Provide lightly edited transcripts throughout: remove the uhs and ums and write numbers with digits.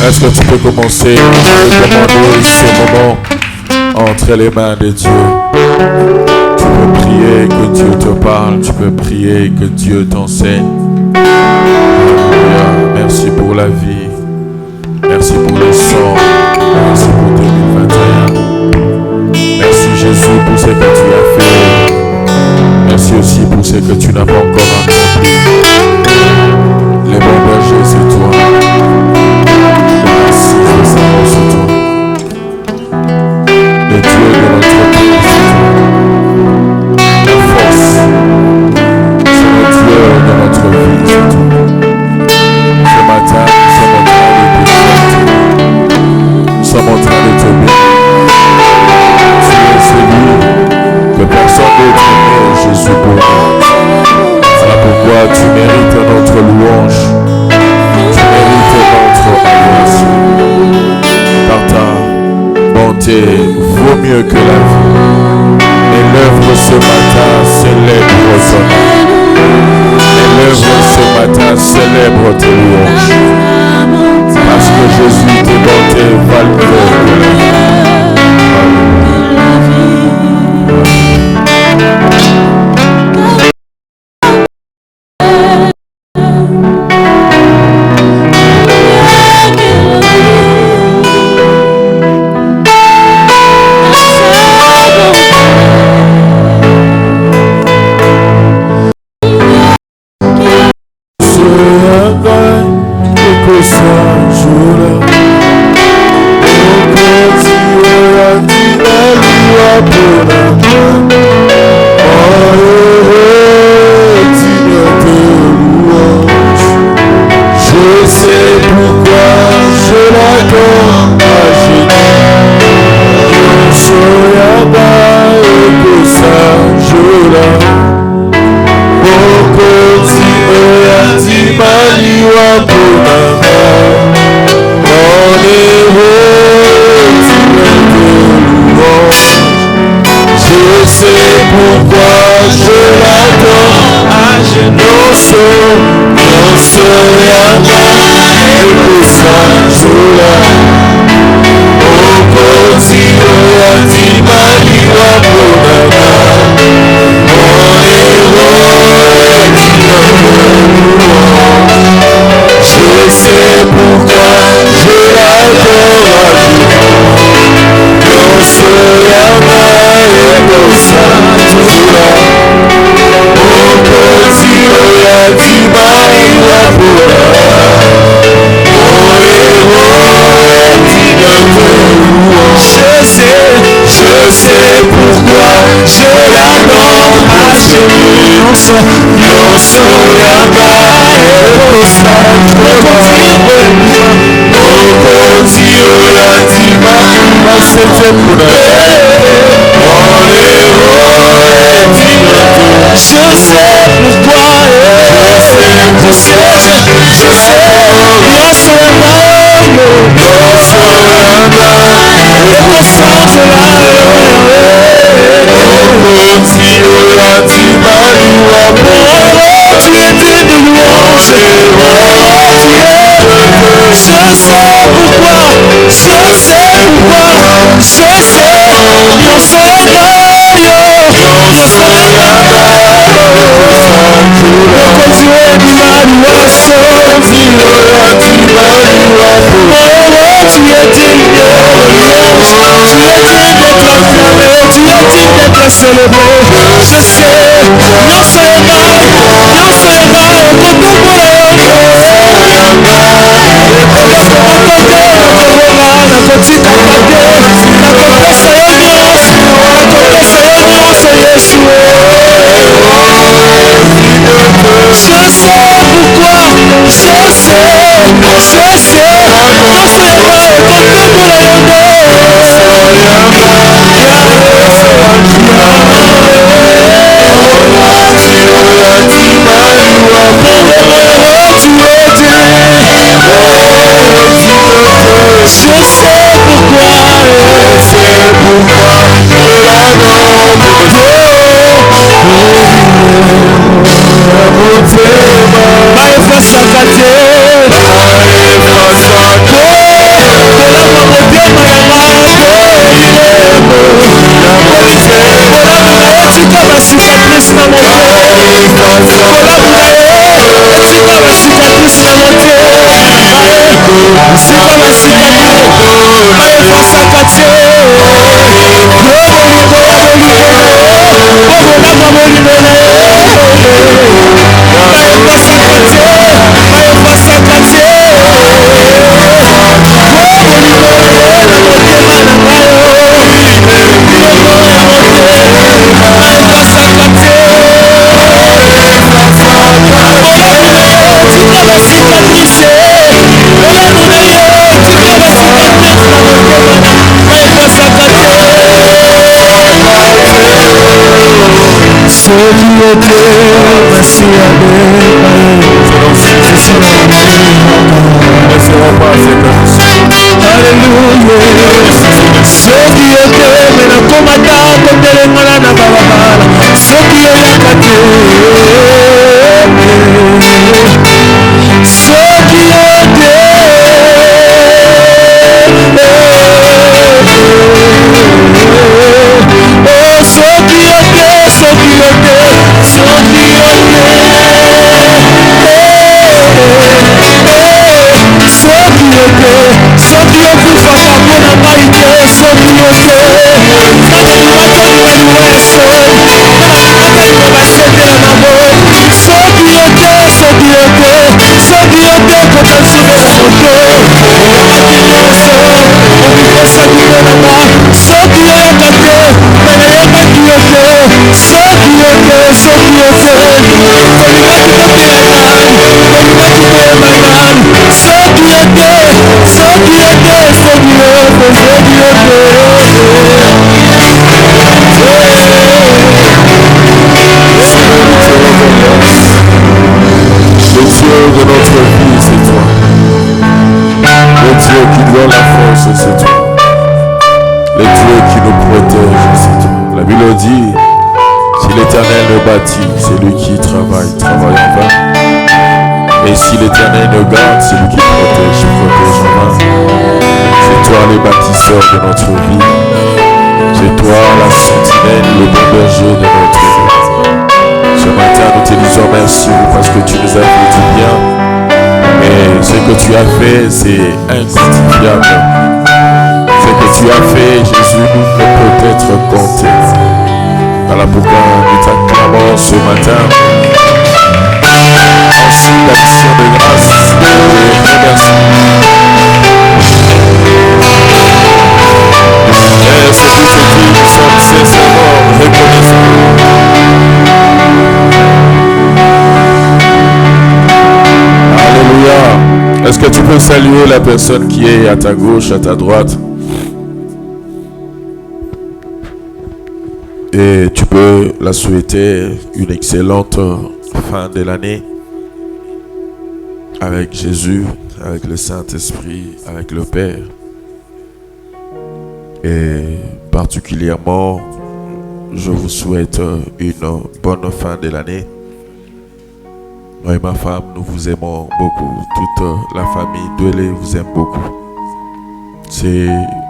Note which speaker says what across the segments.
Speaker 1: Est-ce que tu peux commencer à demander ce moment entre les mains de Dieu? Tu peux prier que Dieu te parle, tu peux prier que Dieu t'enseigne. Alléluia. Merci pour la vie, merci pour le sang, merci pour 2021. Merci Jésus pour ce que tu as fait. Merci aussi pour ce que tu n'as pas encore accompli. Les bons bergers, c'est toi. Merci, c'est toi. Le Dieu de notre pays, c'est toi. La force, c'est le Dieu de notre vie, c'est toi. Ce matin, nous sommes en train de te bénir. Tu es celui que personne d'autre n'est, Jésus pour nous. Voilà pourquoi tu mérites notre louange. Tu mérites notre adoration. Car ta bonté vaut mieux que la vie. Et l'œuvre ce matin célèbre ton nom. Et l'œuvre ce matin célèbre tes louanges. Parce que Jésus, tes bontés valent mieux que la vie. C'est lui qui travaille en vain. Et si l'Éternel nous garde, c'est lui qui protège en vain. C'est toi le bâtisseur de notre vie. C'est toi la sentinelle, le bon berger de notre vie. Ce matin, nous te disons merci parce que tu nous as fait du bien. Et ce que tu as fait, c'est inquantifiable. Ce que tu as fait, Jésus, ne peut être compté. Voilà pourquoi nous t'acclamons ce matin. Ensuite, d'action de grâce, et remercie. Et c'est tout ce qui nous sommes sincèrement reconnaissants. peux saluer la personne qui est à ta gauche, à ta droite. Et tu peux la souhaiter une excellente fin de l'année avec Jésus, avec le Saint-Esprit, avec le Père. Et particulièrement, je vous souhaite une bonne fin de l'année. Moi et ma femme, nous vous aimons beaucoup. Toute la famille Douelé vous aime beaucoup. C'est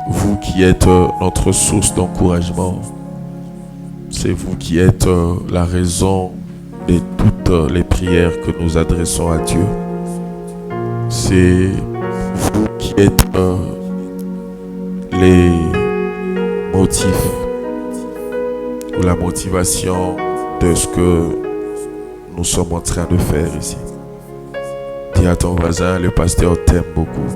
Speaker 1: vous qui êtes notre source d'encouragement. C'est vous qui êtes la raison de toutes les prières que nous adressons à Dieu. C'est vous qui êtes les motifs ou la motivation de ce que nous sommes en train de faire ici. Dis à ton voisin, le pasteur t'aime beaucoup.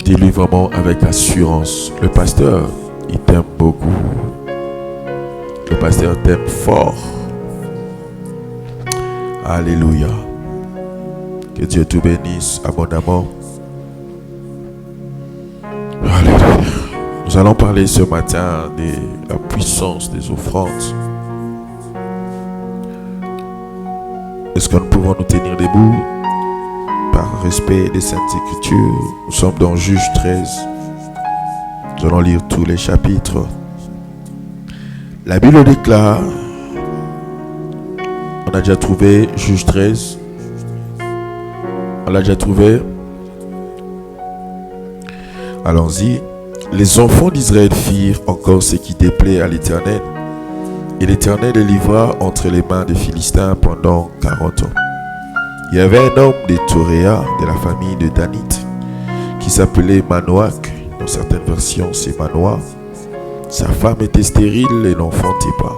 Speaker 1: Dis-lui vraiment avec assurance, le pasteur, il t'aime beaucoup. Le pasteur t'aime fort. Alléluia. Que Dieu te bénisse abondamment. Alléluia. Nous allons parler ce matin de la puissance des offrandes. Est-ce que nous pouvons nous tenir debout par respect des Saintes Écritures? Nous sommes dans Juge 13. Nous allons lire tous les chapitres. La Bible déclare, on a déjà trouvé Juge 13. On l'a déjà trouvé. Allons-y. Les enfants d'Israël firent encore ce qui déplaît à l'Éternel. Et l'Éternel les livra entre les mains des Philistins pendant 40 ans. Il y avait un homme de Toréa, de la famille de Danite, qui s'appelait Manoach. Dans certaines versions, c'est Manoah. Sa femme était stérile et n'enfantait pas.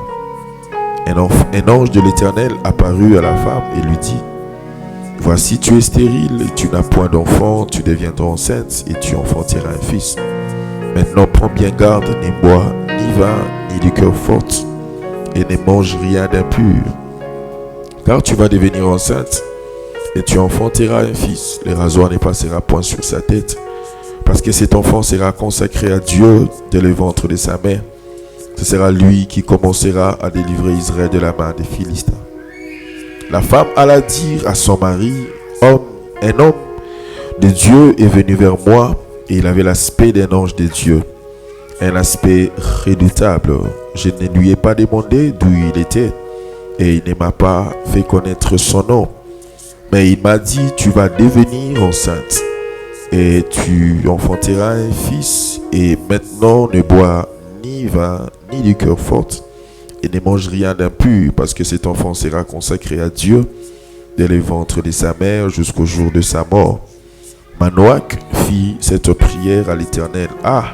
Speaker 1: Un ange de l'Éternel apparut à la femme et lui dit, « Voici, tu es stérile et tu n'as point d'enfant, tu deviendras enceinte et tu enfanteras un fils. Maintenant, prends bien garde, ni bois, ni vin, ni liqueur forte, et ne mange rien d'impur. Car tu vas devenir enceinte et tu enfanteras un fils. Le rasoir ne passera point sur sa tête, parce que cet enfant sera consacré à Dieu dès le ventre de sa mère. Ce sera lui qui commencera à délivrer Israël de la main des Philistins. » La femme alla dire à son mari, « Un homme de Dieu est venu vers moi, et il avait l'aspect d'un ange de Dieu, un aspect redoutable. Je ne lui ai pas demandé d'où il était, et il ne m'a pas fait connaître son nom. Mais il m'a dit, tu vas devenir enceinte, et tu enfanteras un fils, et maintenant ne bois ni vin, ni liqueur forte, et ne mange rien d'impur, parce que cet enfant sera consacré à Dieu dès le ventre de sa mère jusqu'au jour de sa mort. » Manoach fit cette prière à l'Éternel. « Ah,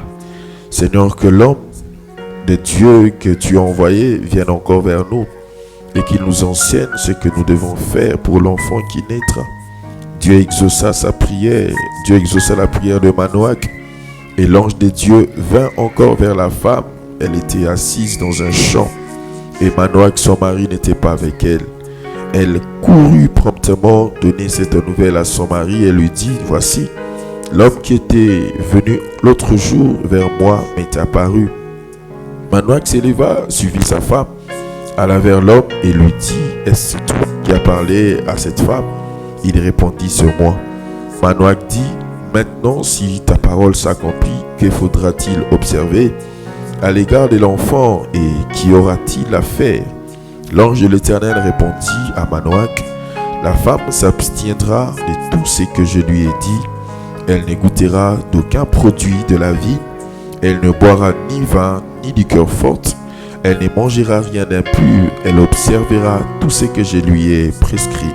Speaker 1: Seigneur, que l'homme de Dieu que tu as envoyé vienne encore vers nous et qu'il nous enseigne ce que nous devons faire pour l'enfant qui naîtra. » Dieu exauça sa prière. Dieu exauça la prière de Manoach, et l'ange de Dieu vint encore vers la femme. Elle était assise dans un champ, et Manoach, son mari, n'était pas avec elle. Elle courut promptement donner cette nouvelle à son mari et lui dit, « Voici, l'homme qui était venu l'autre jour vers moi m'est apparu. » Manoach s'éleva, suivit sa femme, alla vers l'homme et lui dit, « Est-ce toi qui as parlé à cette femme ?» Il répondit, « C'est moi. » Manoach dit, « Maintenant, si ta parole s'accomplit, que faudra-t-il observer à l'égard de l'enfant et qu'y aura-t-il à faire ?» L'ange de l'Éternel répondit à Manoach, « La femme s'abstiendra de tout ce que je lui ai dit. Elle ne goûtera d'aucun produit de la vie. Elle ne boira ni vin, ni liqueur forte. Elle ne mangera rien d'impur. Elle observera tout ce que je lui ai prescrit. »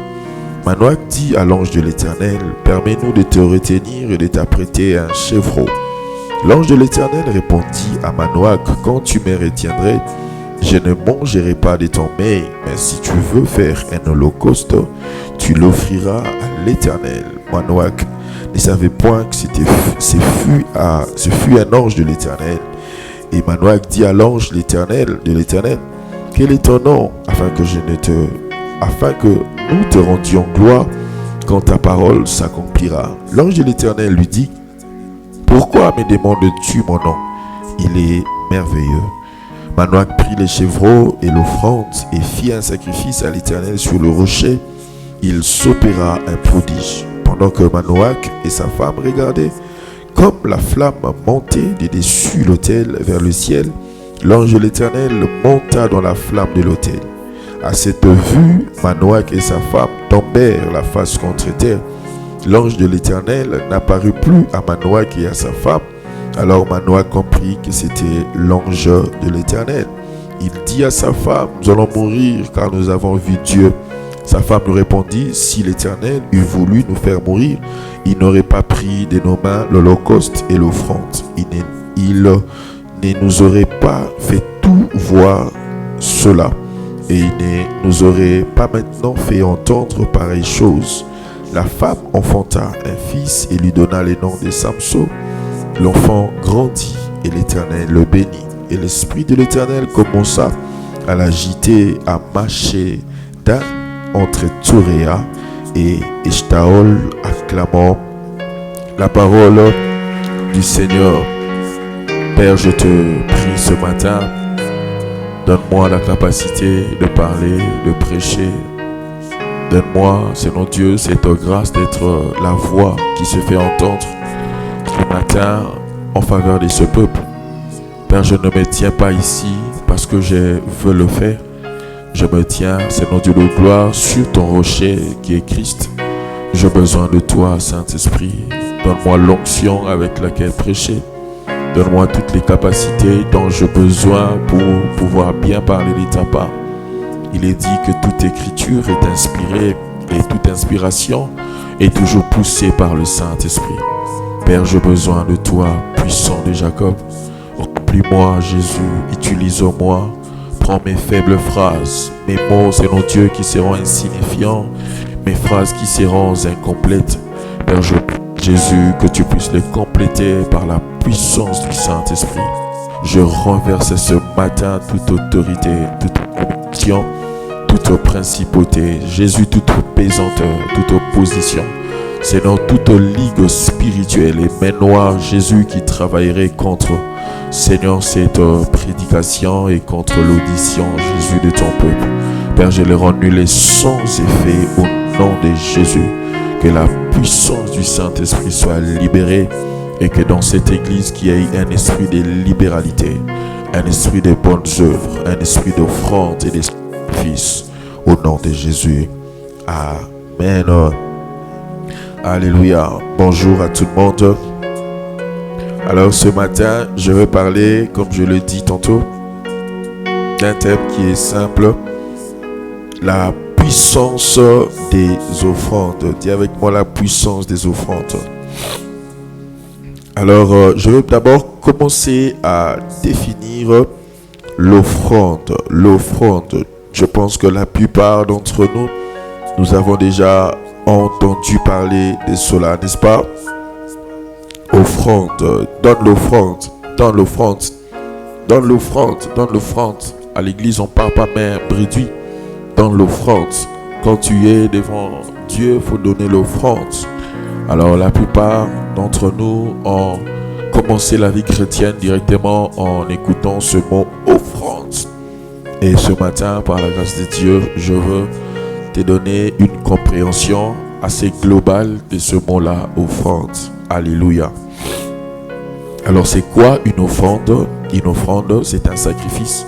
Speaker 1: Manoach dit à l'ange de l'Éternel, « Permets-nous de te retenir et de t'apprêter un chevreau. » L'ange de l'Éternel répondit à Manoach, « Quand tu me retiendrais, je ne mangerai pas de ton mets, mais si tu veux faire un holocauste, tu l'offriras à l'Éternel. » Manoach ne savait point que ce fut un ange de l'Éternel. Et Manoach dit à l'ange de l'Éternel, « Quel est ton nom, afin que nous te rendions gloire quand ta parole s'accomplira. L'ange de l'Éternel lui dit, pourquoi me demandes-tu mon nom? Il est merveilleux. Manoach prit les chevreaux et l'offrande et fit un sacrifice à l'Éternel sur le rocher. Il s'opéra un prodige. Pendant que Manoach et sa femme regardaient, comme la flamme montait de dessus l'autel vers le ciel, l'ange de l'Éternel monta dans la flamme de l'autel. À cette vue, Manoach et sa femme tombèrent la face contre terre. L'ange de l'Éternel n'apparut plus à Manoach et à sa femme. Alors Manoach comprit que c'était l'ange de l'Éternel. Il dit à sa femme, nous allons mourir car nous avons vu Dieu. Sa femme lui répondit, si l'Éternel eût voulu nous faire mourir, il n'aurait pas pris de nos mains l'holocauste et l'offrande. Il ne nous aurait pas fait tout voir cela. Et il ne nous aurait pas maintenant fait entendre pareille chose. La femme enfanta un fils et lui donna le nom de Samson. L'enfant grandit et l'Éternel le bénit. Et l'Esprit de l'Éternel commença à l'agiter à marcher entre Touréa et Eshtaol, acclamant la parole du Seigneur. Père, je te prie ce matin, donne-moi la capacité de parler, de prêcher. Donne-moi, Seigneur Dieu, cette grâce d'être la voix qui se fait entendre ce matin en faveur de ce peuple. Père, je ne me tiens pas ici parce que je veux le faire. Je me tiens, Seigneur Dieu de gloire, sur ton rocher qui est Christ. J'ai besoin de toi, Saint-Esprit. Donne-moi l'onction avec laquelle prêcher. Donne-moi toutes les capacités dont j'ai besoin pour pouvoir bien parler de ta part. Il est dit que toute écriture est inspirée et toute inspiration est toujours poussée par le Saint-Esprit. Père, j'ai besoin de toi, puissant de Jacob. Remplis-moi, Jésus, utilise-moi. Prends mes faibles phrases, mes mots, c'est nos dieux qui seront insignifiants, mes phrases qui seront incomplètes. Père Jésus, que tu puisses les compléter par la puissance du Saint-Esprit. Je renverse ce matin toute autorité, toute conviction, toute principauté. Jésus, toute pesanteur, toute opposition. Seigneur, toute ligue spirituelle et main noire, Jésus qui travaillerait contre, Seigneur, cette prédication et contre l'audition, Jésus, de ton peuple. Père, je les rends nuls et sans effet au nom de Jésus. Que la puissance du Saint-Esprit soit libérée et que dans cette église qu'il y ait un esprit de libéralité, un esprit de bonnes œuvres, un esprit d'offrande et de sacrifice au nom de Jésus. Amen. Alléluia. Bonjour à tout le monde. Alors ce matin, je vais parler, comme je le dis tantôt, d'un thème qui est simple, la puissance des offrandes. Dis avec moi la puissance des offrandes. Alors, je vais d'abord commencer à définir l'offrande. L'offrande, je pense que la plupart d'entre nous, nous avons déjà entendu parler de cela, n'est-ce pas? Offrande, donne l'offrande, donne l'offrande, donne l'offrande, donne l'offrande. À l'église, on ne parle pas main réduite. Donne l'offrande. Quand tu es devant Dieu, il faut donner l'offrande. Alors la plupart d'entre nous ont commencé la vie chrétienne directement en écoutant ce mot offrande. Et ce matin, par la grâce de Dieu, je veux te donner une compréhension assez globale de ce mot-là, offrande. Alléluia. Alors c'est quoi une offrande? Une offrande, c'est un sacrifice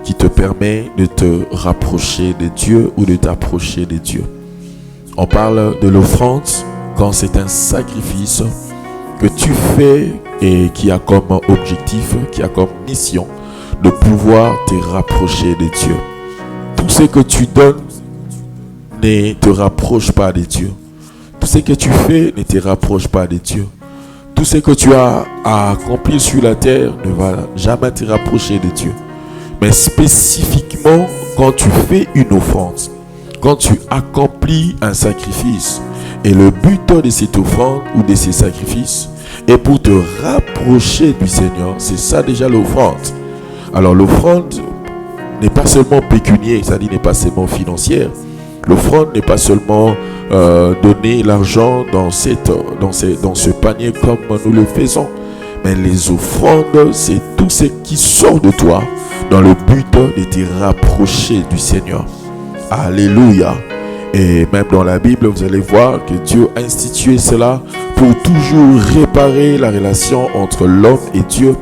Speaker 1: qui te permet de te rapprocher de Dieu ou de t'approcher de Dieu. On parle de l'offrande quand c'est un sacrifice que tu fais et qui a comme objectif, qui a comme mission de pouvoir te rapprocher de Dieu. Tout ce que tu donnes ne te rapproche pas de Dieu. Tout ce que tu fais ne te rapproche pas de Dieu. Tout ce que tu as à accomplir sur la terre ne va jamais te rapprocher de Dieu. Mais spécifiquement, quand tu fais une offrande, quand tu accomplis un sacrifice, et le but de cette offrande ou de ces sacrifices est pour te rapprocher du Seigneur, c'est ça déjà l'offrande. Alors l'offrande n'est pas seulement pécuniaire, c'est-à-dire n'est pas seulement financière. L'offrande n'est pas seulement donner l'argent dans ce panier comme nous le faisons. Mais les offrandes, c'est tout ce qui sort de toi dans le but de te rapprocher du Seigneur. Alléluia. Et même dans la Bible, vous allez voir que Dieu a institué cela pour toujours réparer la relation entre l'homme et Dieu,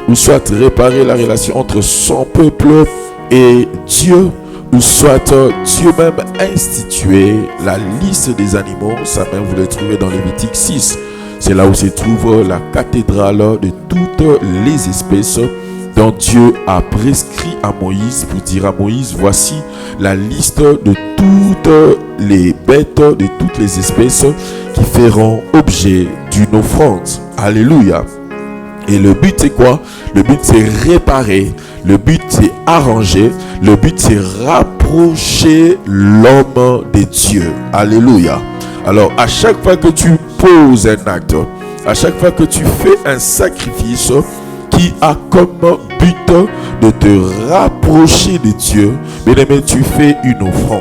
Speaker 1: ou soit réparer la relation entre son peuple et Dieu, ou soit Dieu même institué la liste des animaux. Ça même vous le trouvez dans Lévitique 6. C'est là où se trouve la cathédrale de toutes les espèces dont Dieu a prescrit à Moïse pour dire à Moïse, voici la liste de toutes les bêtes, de toutes les espèces qui feront objet d'une offrande. Alléluia. Et le but c'est quoi? Le but c'est réparer, le but c'est arranger, le but c'est rapprocher l'homme de Dieu. Alléluia. Alors à chaque fois que tu poses un acte, à chaque fois que tu fais un sacrifice qui a comme but de te rapprocher de Dieu, bien aimé, tu fais une offrande.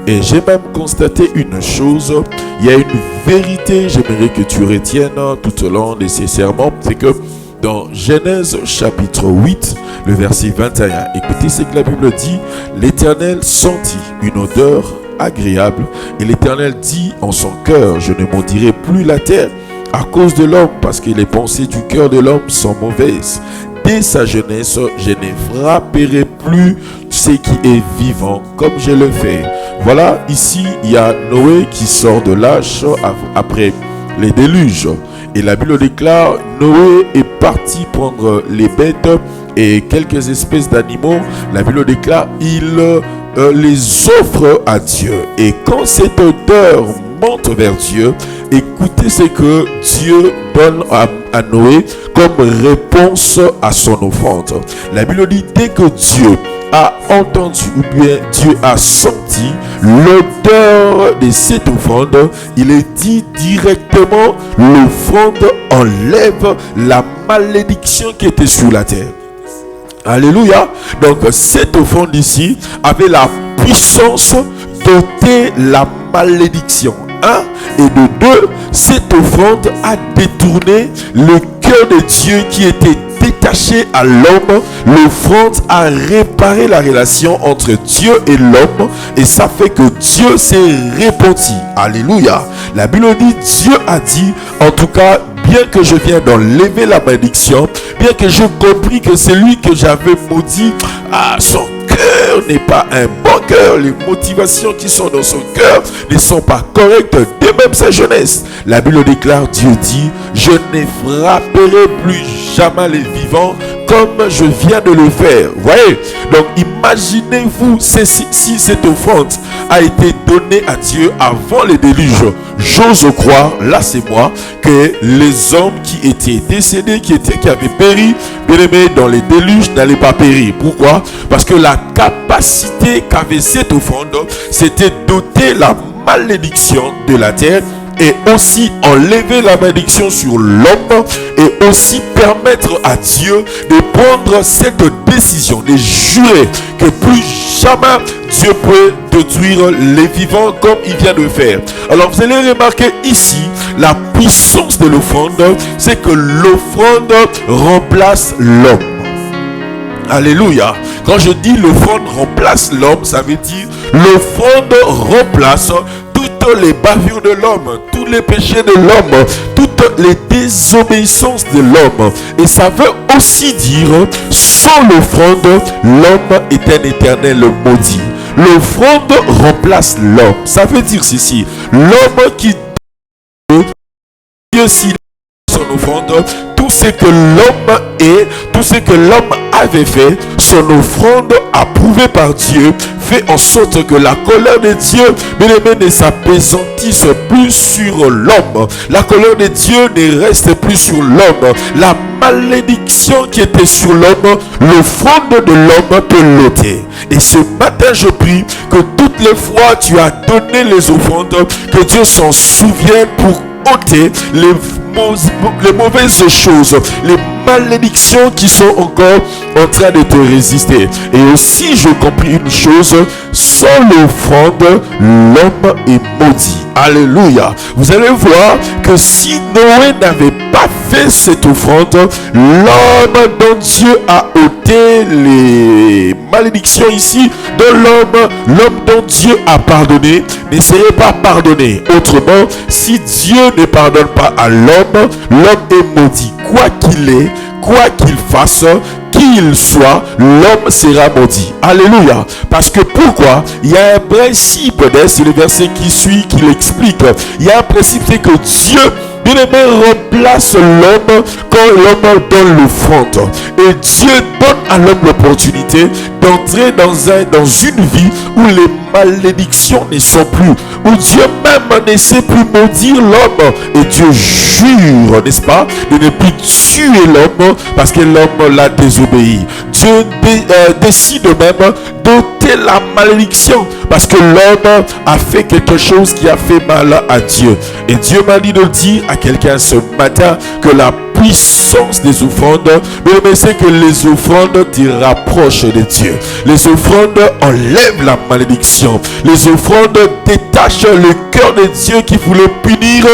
Speaker 1: Et j'ai même constaté une chose, il y a une vérité, j'aimerais que tu retiennes tout au long de ces sermons, c'est que dans Genèse chapitre 8, le verset 21, écoutez ce que la Bible dit, l'Éternel sentit une odeur agréable et l'Éternel dit en son cœur, je ne maudirai plus la terre à cause de l'homme, parce que les pensées du cœur de l'homme sont mauvaises. Dès sa jeunesse, je ne frapperai plus ce qui est vivant comme je le fais. Voilà, ici, il y a Noé qui sort de l'arche après les déluges. Et la Bible déclare, Noé est parti prendre les bêtes et quelques espèces d'animaux. La Bible déclare, il les offre à Dieu. Et quand cette odeur monte vers Dieu, écoutez ce que Dieu donne à Noé comme réponse à son offrande. La Bible dit, dès que Dieu a entendu ou bien Dieu a senti l'odeur de cette offrande, il est dit directement, l'offrande enlève la malédiction qui était sur la terre. Alléluia. Donc cette offrande ici avait la puissance d'ôter la malédiction. Et de deux, cette offrande a détourné le cœur de Dieu qui était détaché à l'homme. L'offrande a réparé la relation entre Dieu et l'homme, et ça fait que Dieu s'est repenti. Alléluia. La Bible dit, Dieu a dit, en tout cas, bien que je viens d'enlever la malédiction, bien que je compris que celui que j'avais maudit, son cœur n'est pas un bon cœur, les motivations qui sont dans son cœur ne sont pas correctes, de même sa jeunesse. La Bible déclare, Dieu dit, je ne frapperai plus jamais les vivants comme je viens de le faire. Voyez, donc imaginez-vous si cette offrande a été donnée à Dieu avant les déluges. J'ose croire, là c'est moi, que les hommes qui étaient décédés, qui avaient péri, bien aimés, dans les déluges, n'allaient pas périr. Pourquoi? Parce que la capacité qu'avait cette offrande, c'était d'ôter la malédiction de la terre, et aussi enlever la malédiction sur l'homme, et aussi permettre à Dieu de prendre cette décision, de jurer que plus jamais Dieu peut détruire les vivants comme il vient de faire. Alors vous allez remarquer ici la puissance de l'offrande, c'est que l'offrande remplace l'homme. Alléluia. Quand je dis l'offrande remplace l'homme, ça veut dire l'offrande remplace toutes les bavures de l'homme, tous les péchés de l'homme, toutes les désobéissances de l'homme. Et ça veut aussi dire, sans l'offrande, l'homme est un éternel maudit. L'offrande remplace l'homme. Ça veut dire ceci, l'homme qui Dieu s'il son offrande, tout ce que l'homme est, tout ce que l'homme avait fait, son offrande approuvée par Dieu, fait en sorte que la colère de Dieu, bien aimé, ne s'appesantisse plus sur l'homme. La colère de Dieu ne reste plus sur l'homme. La malédiction qui était sur l'homme, l'offrande de l'homme peut l'ôter. Et ce matin, je prie que toutes les fois tu as donné les offrandes, que Dieu s'en souvienne pour ôter les mauvaises choses choses, les malédictions qui sont encore en train de te résister. Et aussi, je compris une chose, sans l'offrande, l'homme est maudit. Alléluia. Vous allez voir que si Noé n'avait pas fait cette offrande, l'homme dont Dieu a ôté les malédictions ici, l'homme dont Dieu a pardonné, ne serait pas pardonné. Autrement, si Dieu ne pardonne pas à l'homme, l'homme est maudit. Quoi qu'il est, quoi qu'il fasse, qui il soit, l'homme sera maudit. Alléluia. Parce que pourquoi? Il y a un principe, c'est le verset qui suit, qui l'explique. Il y a un principe, c'est que Dieu, bien-aimé, remplace l'homme quand l'homme donne l'offrande. Et Dieu donne à l'homme l'opportunité d'entrer dans une vie où les malédictions ne sont plus, où Dieu même ne sait plus maudire l'homme. Et Dieu jure, n'est-ce pas, de ne plus tuer l'homme parce que l'homme l'a désobéi. Dieu décide même d'ôter la malédiction parce que l'homme a fait quelque chose qui a fait mal à Dieu. Et Dieu m'a dit de dire à quelqu'un ce matin que la puissance des offrandes, mais c'est que les offrandes te rapprochent de Dieu. Les offrandes enlèvent la malédiction. Les offrandes détachent le cœur de Dieu qui voulait punir,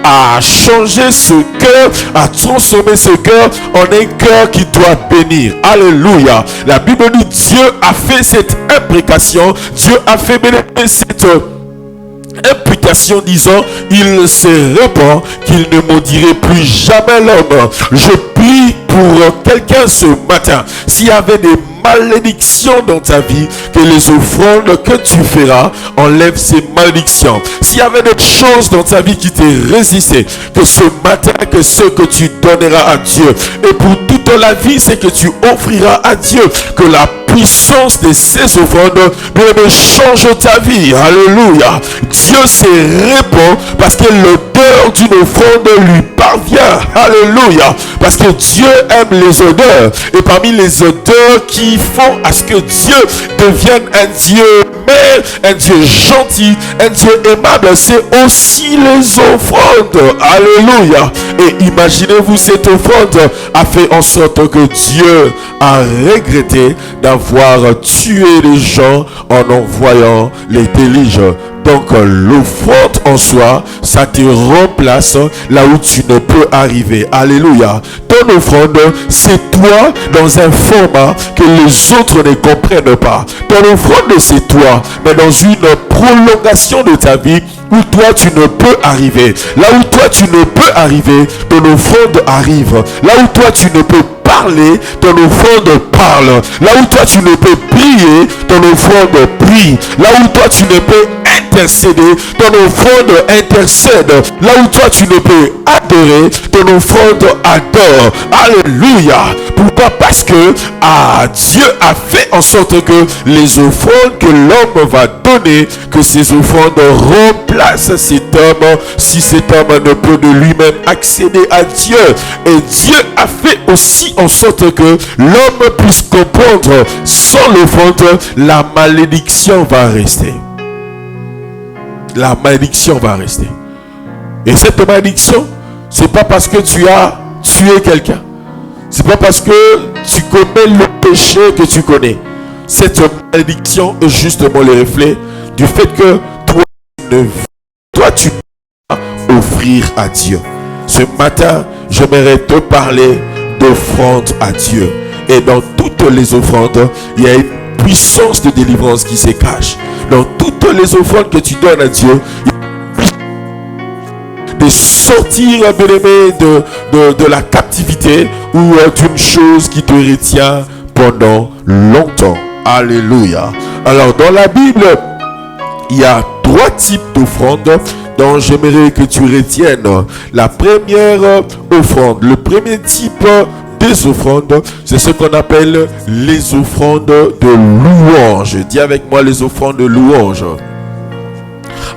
Speaker 1: à changer ce cœur, à transformer ce cœur en un cœur qui doit bénir. Alléluia. La Bible dit Dieu a fait cette imprécation, Dieu a fait cette implication disant il se répand qu'il ne maudirait plus jamais l'homme. Je prie pour quelqu'un ce matin, s'il y avait des malédictions dans ta vie, que les offrandes que tu feras enlèvent ces malédictions. S'il y avait des choses dans ta vie qui te résistaient, que ce matin, que ce que tu donneras à Dieu, et pour toute la vie, c'est que tu offriras à Dieu, que la puissance de ces offrandes change ta vie. Alléluia. Dieu se répand parce que l'odeur d'une offrande lui parvient. Alléluia. Parce que Dieu aime les odeurs. Et parmi les odeurs qui font à ce que Dieu devienne un Dieu mère, un Dieu gentil, un Dieu aimable, c'est aussi les offrandes. Alléluia. Et imaginez-vous, cette offrande a fait en sorte que Dieu a regretté d'avoir tué les gens en envoyant les déluges. Donc l'offrande en soi, ça te remplace là où tu ne peux arriver. Alléluia. Ton offrande, c'est toi dans un format que les autres ne comprennent pas. Ton offrande, c'est toi, mais dans une prolongation de ta vie où toi tu ne peux arriver. Là où toi tu ne peux arriver, ton offrande arrive. Là où toi tu ne peux parler, ton offrande parle. Là où toi tu ne peux prier, ton offrande prie. Là où toi tu ne peux intercéder, ton offrande intercède. Là où toi tu ne peux adorer, ton offrande adore. Alléluia. Pourquoi? Parce que Dieu a fait en sorte que les offrandes que l'homme va donner, que ces offrandes remplacent cet homme, si cet homme ne peut de lui-même accéder à Dieu. Et Dieu a fait aussi en sorte que l'homme puisse comprendre, sans l'offrande, la malédiction va rester. La malédiction va rester. Et cette malédiction, c'est pas parce que tu as tué quelqu'un. C'est pas parce que tu commets le péché que tu connais. Cette malédiction est justement le reflet du fait que toi tu dois offrir à Dieu. Ce matin, j'aimerais te parler d'offrande à Dieu. Et dans toutes les offrandes, il y a une puissance de délivrance qui se cache. Dans toutes les offrandes que tu donnes à Dieu, de sortir de la captivité ou d'une chose qui te retient pendant longtemps. Alléluia. Alors dans la Bible, il y a 3 types d'offrandes dont j'aimerais que tu retiennes. La première offrande, le premier type des offrandes, c'est ce qu'on appelle les offrandes de louange. Dis avec moi, les offrandes de louange.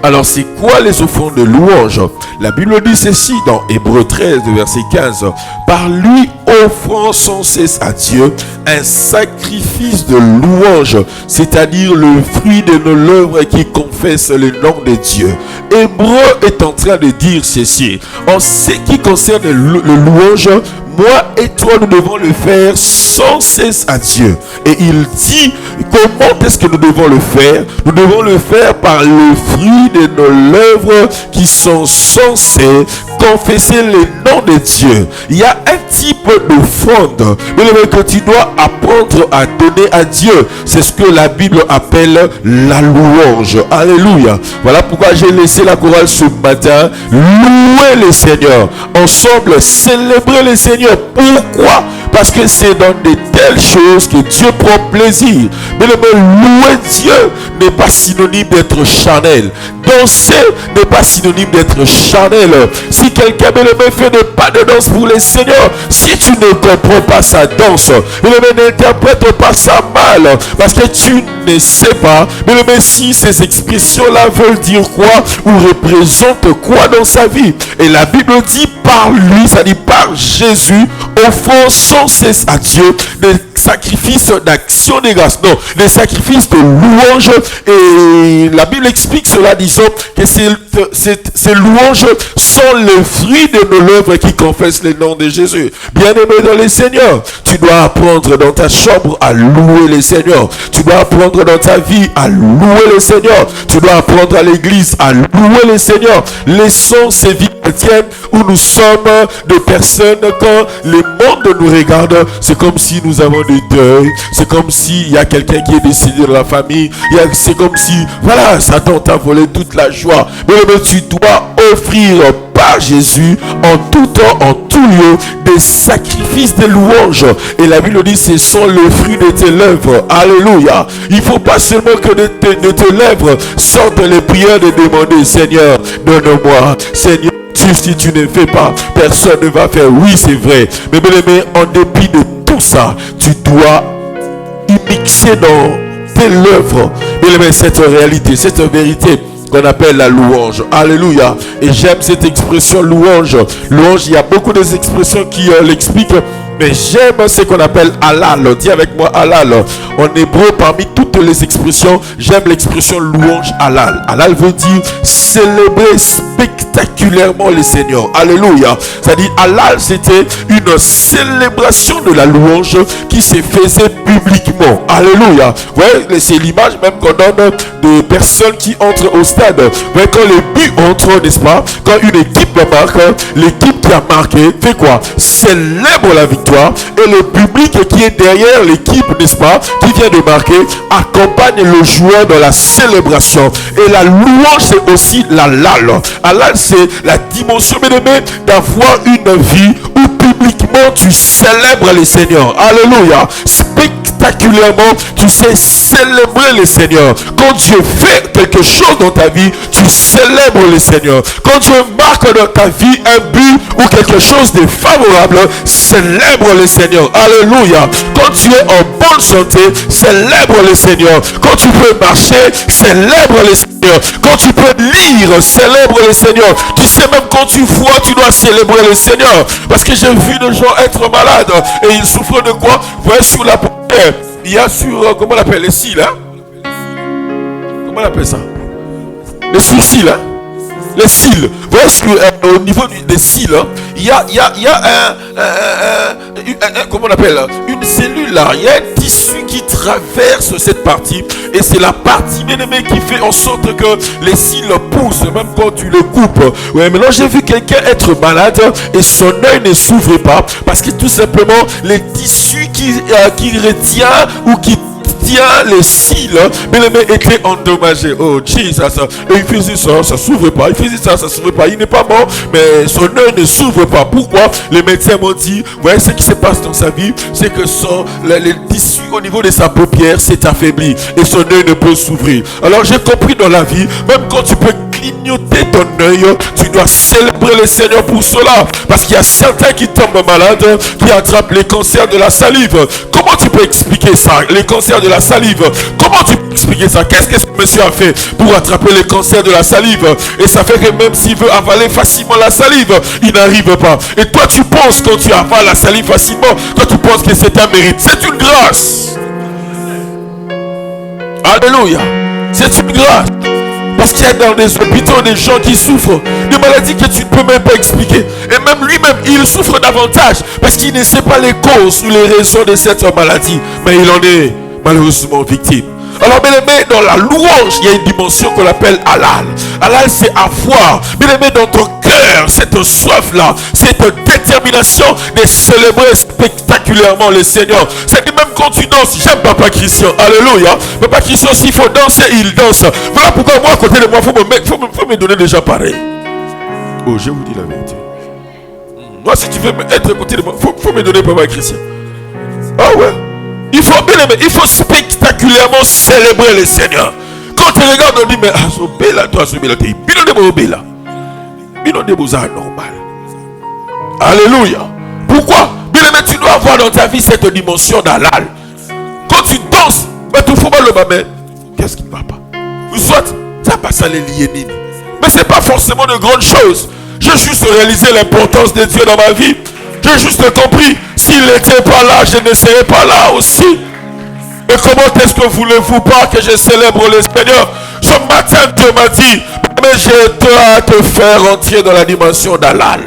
Speaker 1: Alors c'est quoi les offrandes de louange? La Bible dit ceci dans Hébreux 13 verset 15. Par lui offrant sans cesse à Dieu un sacrifice de louange, c'est-à-dire le fruit de nos lèvres qui confesse le nom de Dieu. Hébreu est en train de dire ceci. En ce qui concerne le louange, moi et toi, nous devons le faire sans cesse à Dieu. Et il dit, comment est-ce que nous devons le faire? Nous devons le faire par le fruit de nos lèvres qui sont censés confesser le nom de Dieu. Il y a un type d'offrande que tu dois apprendre à donner à Dieu. C'est ce que la Bible appelle la louange. Alléluia. Voilà pourquoi j'ai laissé la chorale ce matin louer le Seigneur. Ensemble, célébrer le Seigneur. Pourquoi? Parce que c'est dans de telles choses que Dieu prend plaisir. Mais le mot louer Dieu n'est pas synonyme d'être charnel. Danser n'est pas synonyme d'être charnel. Si quelqu'un fait des pas de danse pour le Seigneur, si tu ne comprends pas sa danse, n'interprète pas ça mal, parce que tu ne sais pas, mais si ces expressions-là veulent dire quoi ou représentent quoi dans sa vie. Et la Bible dit par lui, ça dit par Jésus, offrant sans cesse à Dieu des sacrifices d'action de grâce, non, des sacrifices de louange. Et la Bible explique cela disant que ces louanges sont le fruit de nos lèvres qui confessent le nom de Jésus. Bien-aimé dans le Seigneur, tu dois apprendre dans ta chambre à louer le Seigneur. Tu dois apprendre dans ta vie à louer le Seigneur. Tu dois apprendre à l'église à louer le Seigneur. Laissons ces vies chrétiennes où nous sommes des personnes, quand le monde nous regarde, c'est comme si nous avons des deuils. C'est comme s'il y a quelqu'un qui est décédé dans la famille. C'est comme si, voilà, Satan t'a volé toute la joie. Mais tu dois offrir par Jésus en tout temps, en tout lieu, des sacrifices de louange. Et la Bible dit, ce sont le fruit de tes lèvres. Alléluia. Il ne faut pas seulement que de tes lèvres sortent les prières de demander, Seigneur, donne-moi. Seigneur, si tu ne fais pas, personne ne va faire. Oui, c'est vrai. Mais en dépit de tout ça, tu dois y mixer dans tes lèvres cette réalité, cette vérité qu'on appelle la louange. Alléluia. Et j'aime cette expression louange. Louange, il y a beaucoup d'expressions qui l'expliquent. Mais j'aime ce qu'on appelle halal. Dis avec moi halal. En hébreu, parmi toutes les expressions, j'aime l'expression louange halal. Halal veut dire célébrer spectaculairement le Seigneur. Alléluia. C'est-à-dire halal, c'était une célébration de la louange qui se faisait publiquement. Alléluia. Vous voyez, c'est l'image même qu'on donne de personnes qui entrent au stade. Vous voyez, quand les buts entrent, n'est-ce pas? Quand une équipe marque, l'équipe qui a marqué fait quoi? Célèbre la victoire. Et le public qui est derrière l'équipe, n'est-ce pas, qui vient de marquer, accompagne le joueur dans la célébration. Et la louange, c'est aussi la lal. Halal, c'est la dimension, bien-aimé, d'avoir une vie où publiquement tu célèbres le Seigneur. Alléluia. Spectaculairement, tu sais célébrer le Seigneur. Quand Dieu fait quelque chose dans ta vie, tu célèbres le Seigneur. Quand Dieu marque dans ta vie un but ou quelque chose de favorable, célèbre le Seigneur. Alléluia. Quand tu es en bonne santé, célèbre le Seigneur. Quand tu peux marcher, célèbre le Seigneur. Quand tu peux lire, célèbre le Seigneur. Tu sais, même quand tu vois, tu dois célébrer le Seigneur. Parce que j'ai vu des gens être malades et ils souffrent de quoi? Vous voyez, sur la paupière, il y a sur, comment on appelle, les cils, hein? Comment on appelle ça? Les sourcils, hein? Les cils. Vous voyez, au niveau des cils, hein, il y a comment on appelle, une cellule là, il y a un tissu qui traverse cette partie, et c'est la partie, bien-aimée, qui fait en sorte que les cils poussent, même quand tu le coupes. Ouais, maintenant j'ai vu quelqu'un être malade et son œil ne s'ouvre pas, parce que tout simplement, les tissus qui retient ou qui les cils, mais les mains étaient endommagés. Oh Jesus. Et il faisait ça, ça s'ouvre pas. Il faisait ça, ça s'ouvre pas. Il n'est pas mort, mais son œil ne s'ouvre pas. Pourquoi? Les médecins m'ont dit, vous voyez ce qui se passe dans sa vie, c'est que les tissus au niveau de sa paupière s'est affaibli et son œil ne peut s'ouvrir. Alors j'ai compris dans la vie, même quand tu peux clignoter ton œil, tu dois célébrer le Seigneur pour cela. Parce qu'il y a certains qui tombent malades, qui attrapent les cancers de la salive. Comment tu peux expliquer ça? Les cancers de la salive. Comment tu peux expliquer ça? Qu'est-ce que ce monsieur a fait pour attraper les cancers de la salive? Et ça fait que même s'il veut avaler facilement la salive, il n'arrive pas. Et toi tu penses, quand tu avales la salive facilement, toi tu penses que c'est un mérite. C'est une grâce. Alléluia. C'est une grâce. Parce qu'il y a dans des hôpitaux des gens qui souffrent de maladies que tu ne peux même pas expliquer. Et même lui-même, il souffre davantage parce qu'il ne sait pas les causes ou les raisons de cette maladie. Mais il en est malheureusement victime. Alors, bien aimé, dans la louange, il y a une dimension qu'on appelle halal. Halal, c'est avoir, bien aimé, dans ton cœur, cette soif-là, cette détermination de célébrer spectaculairement le Seigneur. C'est que même quand tu danses, j'aime Papa Christian. Alléluia. Papa Christian, s'il faut danser, il danse. Voilà pourquoi moi, à côté de moi, faut me donner déjà pareil. Oh, je vous dis la vérité. Moi, si tu veux être à côté de moi, faut me donner Papa Christian. Ah ouais. Il faut bien aimer, il faut spectaculairement célébrer le Seigneur. Quand tu regardes, on dit, mais Asobela, toi, Asobela, tu es bien de Mobela. Bien de Mouza normal. Alléluia. Pourquoi? Bien aimé, tu dois avoir dans ta vie cette dimension d'halal. Quand tu danses, mais tu fais mal le mamel. Qu'est-ce qui ne va pas? Soit, ça passe à l'Eliénine. Mais ce n'est pas forcément de grandes choses. J'ai juste réalisé l'importance de Dieu dans ma vie. J'ai juste compris, s'il n'était pas là, je ne serais pas là aussi. Et comment est-ce que voulez-vous pas que je célèbre le Seigneur? Ce matin, Dieu m'a dit, mais je dois te faire entrer dans la dimension d'halal.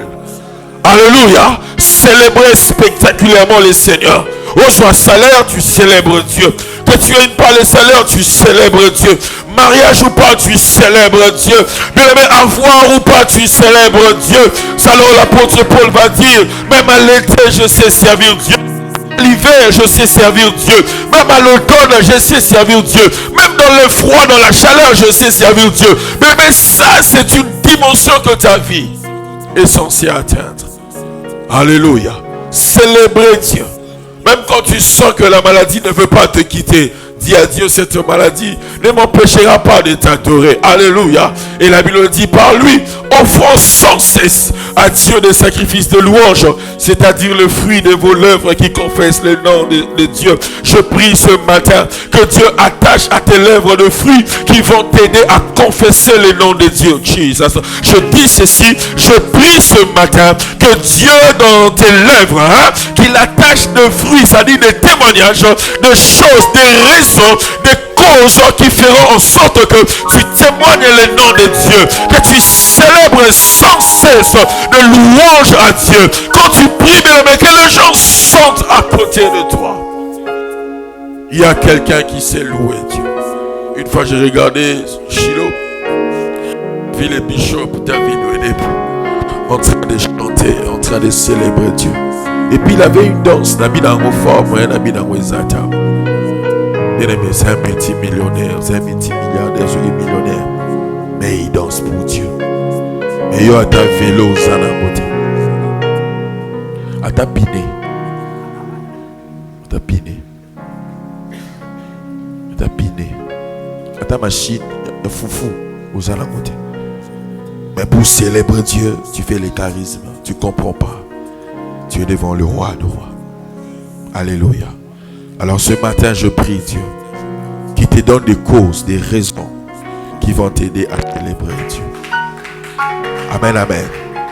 Speaker 1: Alléluia. Célébrer spectaculairement le Seigneur. Au soit salaire, tu célèbres Dieu. Que tu aies pas le salaire, tu célèbres Dieu. Mariage ou pas, tu célèbres Dieu. Bien aimé, avoir ou pas, tu célèbres Dieu. Alors l'apôtre Paul va dire, même à l'été, je sais servir Dieu. À l'hiver, je sais servir Dieu. Même à l'automne, je sais servir Dieu. Même dans le froid, dans la chaleur, je sais servir Dieu. Mais ça, c'est une dimension que ta vie est censée atteindre. Alléluia. Célébrer Dieu. Même quand tu sens que la maladie ne veut pas te quitter, dis à Dieu, cette maladie ne m'empêchera pas de t'adorer. Alléluia. Et la Bible dit, par lui, offrons sans cesse à Dieu des sacrifices de louange, c'est-à-dire le fruit de vos lèvres qui confessent le nom de Dieu. Je prie ce matin que Dieu attache à tes lèvres de fruits qui vont t'aider à confesser le nom de Dieu. Jesus. Je dis ceci, je prie ce matin que Dieu dans tes lèvres, qu'il attache de fruits, c'est-à-dire des témoignages, des choses, des raisons, des causes qui feront en sorte que tu témoignes le nom de Dieu, que tu célèbres sans cesse de louange à Dieu. Quand tu pries, mais que les gens sont à côté de toi. Il y a quelqu'un qui sait louer Dieu. Une fois j'ai regardé Shiloh, vu le bishop David Wedeb en train de chanter, en train de célébrer Dieu. Et puis il avait une danse, Nabi Nango Forme, Nabi Nango Ezata. C'est un multimillionnaire, c'est un multimilliardaire, c'est un millionnaire. Mais il danse pour Dieu. Et il y a ta vélo, ça n'a côté. À ta piné. À ta piné. À ta piné. À ta machine, un foufou, aux à côté. Mais pour célébrer Dieu, tu fais les charismes. Tu ne comprends pas. Tu es devant le roi de rois. Alléluia. Alors ce matin, je prie Dieu qui te donne des causes, des raisons qui vont t'aider à célébrer Dieu. Amen, amen.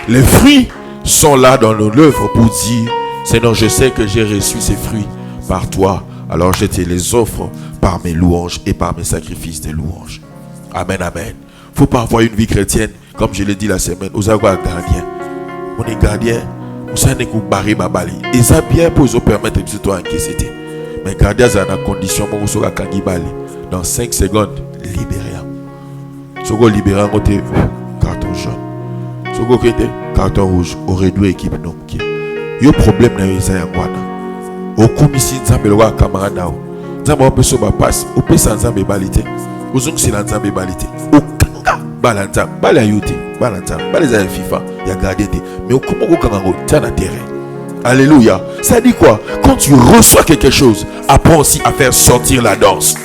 Speaker 1: Les fruits sont là dans nos œuvres pour dire, Seigneur, je sais que j'ai reçu ces fruits par toi, alors je te les offre par mes louanges et par mes sacrifices de louanges. Amen, amen. Il ne faut pas avoir une vie chrétienne, comme je l'ai dit la semaine, aux avoir gardien. On est gardien, on s'en est barré ma bali. Et ça bien pour vous permettre de toi encaisser. Mais gardez à la condition où vous serez dans 5 secondes, libéré. Si vous libérez un côté carton jaune, si vous avez carton rouge, vous aurez deux équipes. Il y a un problème dans les Ayangwana. Au commissi, vous avez le camarade. Vous avez un peu de passe, vous avez sans ambébalité. Vous avez sans ambébalité. Vous avez balanza, balayuti, balanza, balayza FIFA, il y a gardé. Mais au comment vous avez un terrain. Alléluia. Ça dit quoi? Quand tu reçois quelque chose, apprends aussi à faire sortir la danse.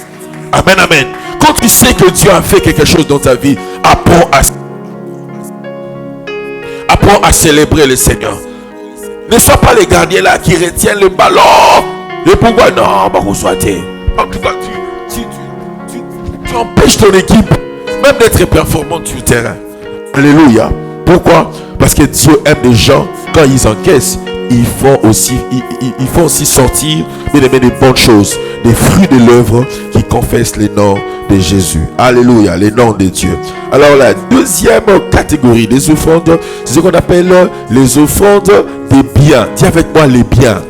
Speaker 1: Amen, amen. Quand tu sais que Dieu a fait quelque chose dans ta vie, apprends à célébrer le Seigneur. Ne sois pas les gardiens là qui retiennent le ballon. Et pourquoi non, bah vous soyez. En tout cas, tu empêches ton équipe même d'être performante sur le terrain. Alléluia. Pourquoi? Parce que Dieu aime les gens quand ils encaissent. Ils font aussi sortir des bonnes choses, des fruits de l'œuvre qui confessent les noms de Jésus. Alléluia, les noms de Dieu. Alors la deuxième catégorie des offrandes, c'est ce qu'on appelle les offrandes des biens. Dis avec moi les biens.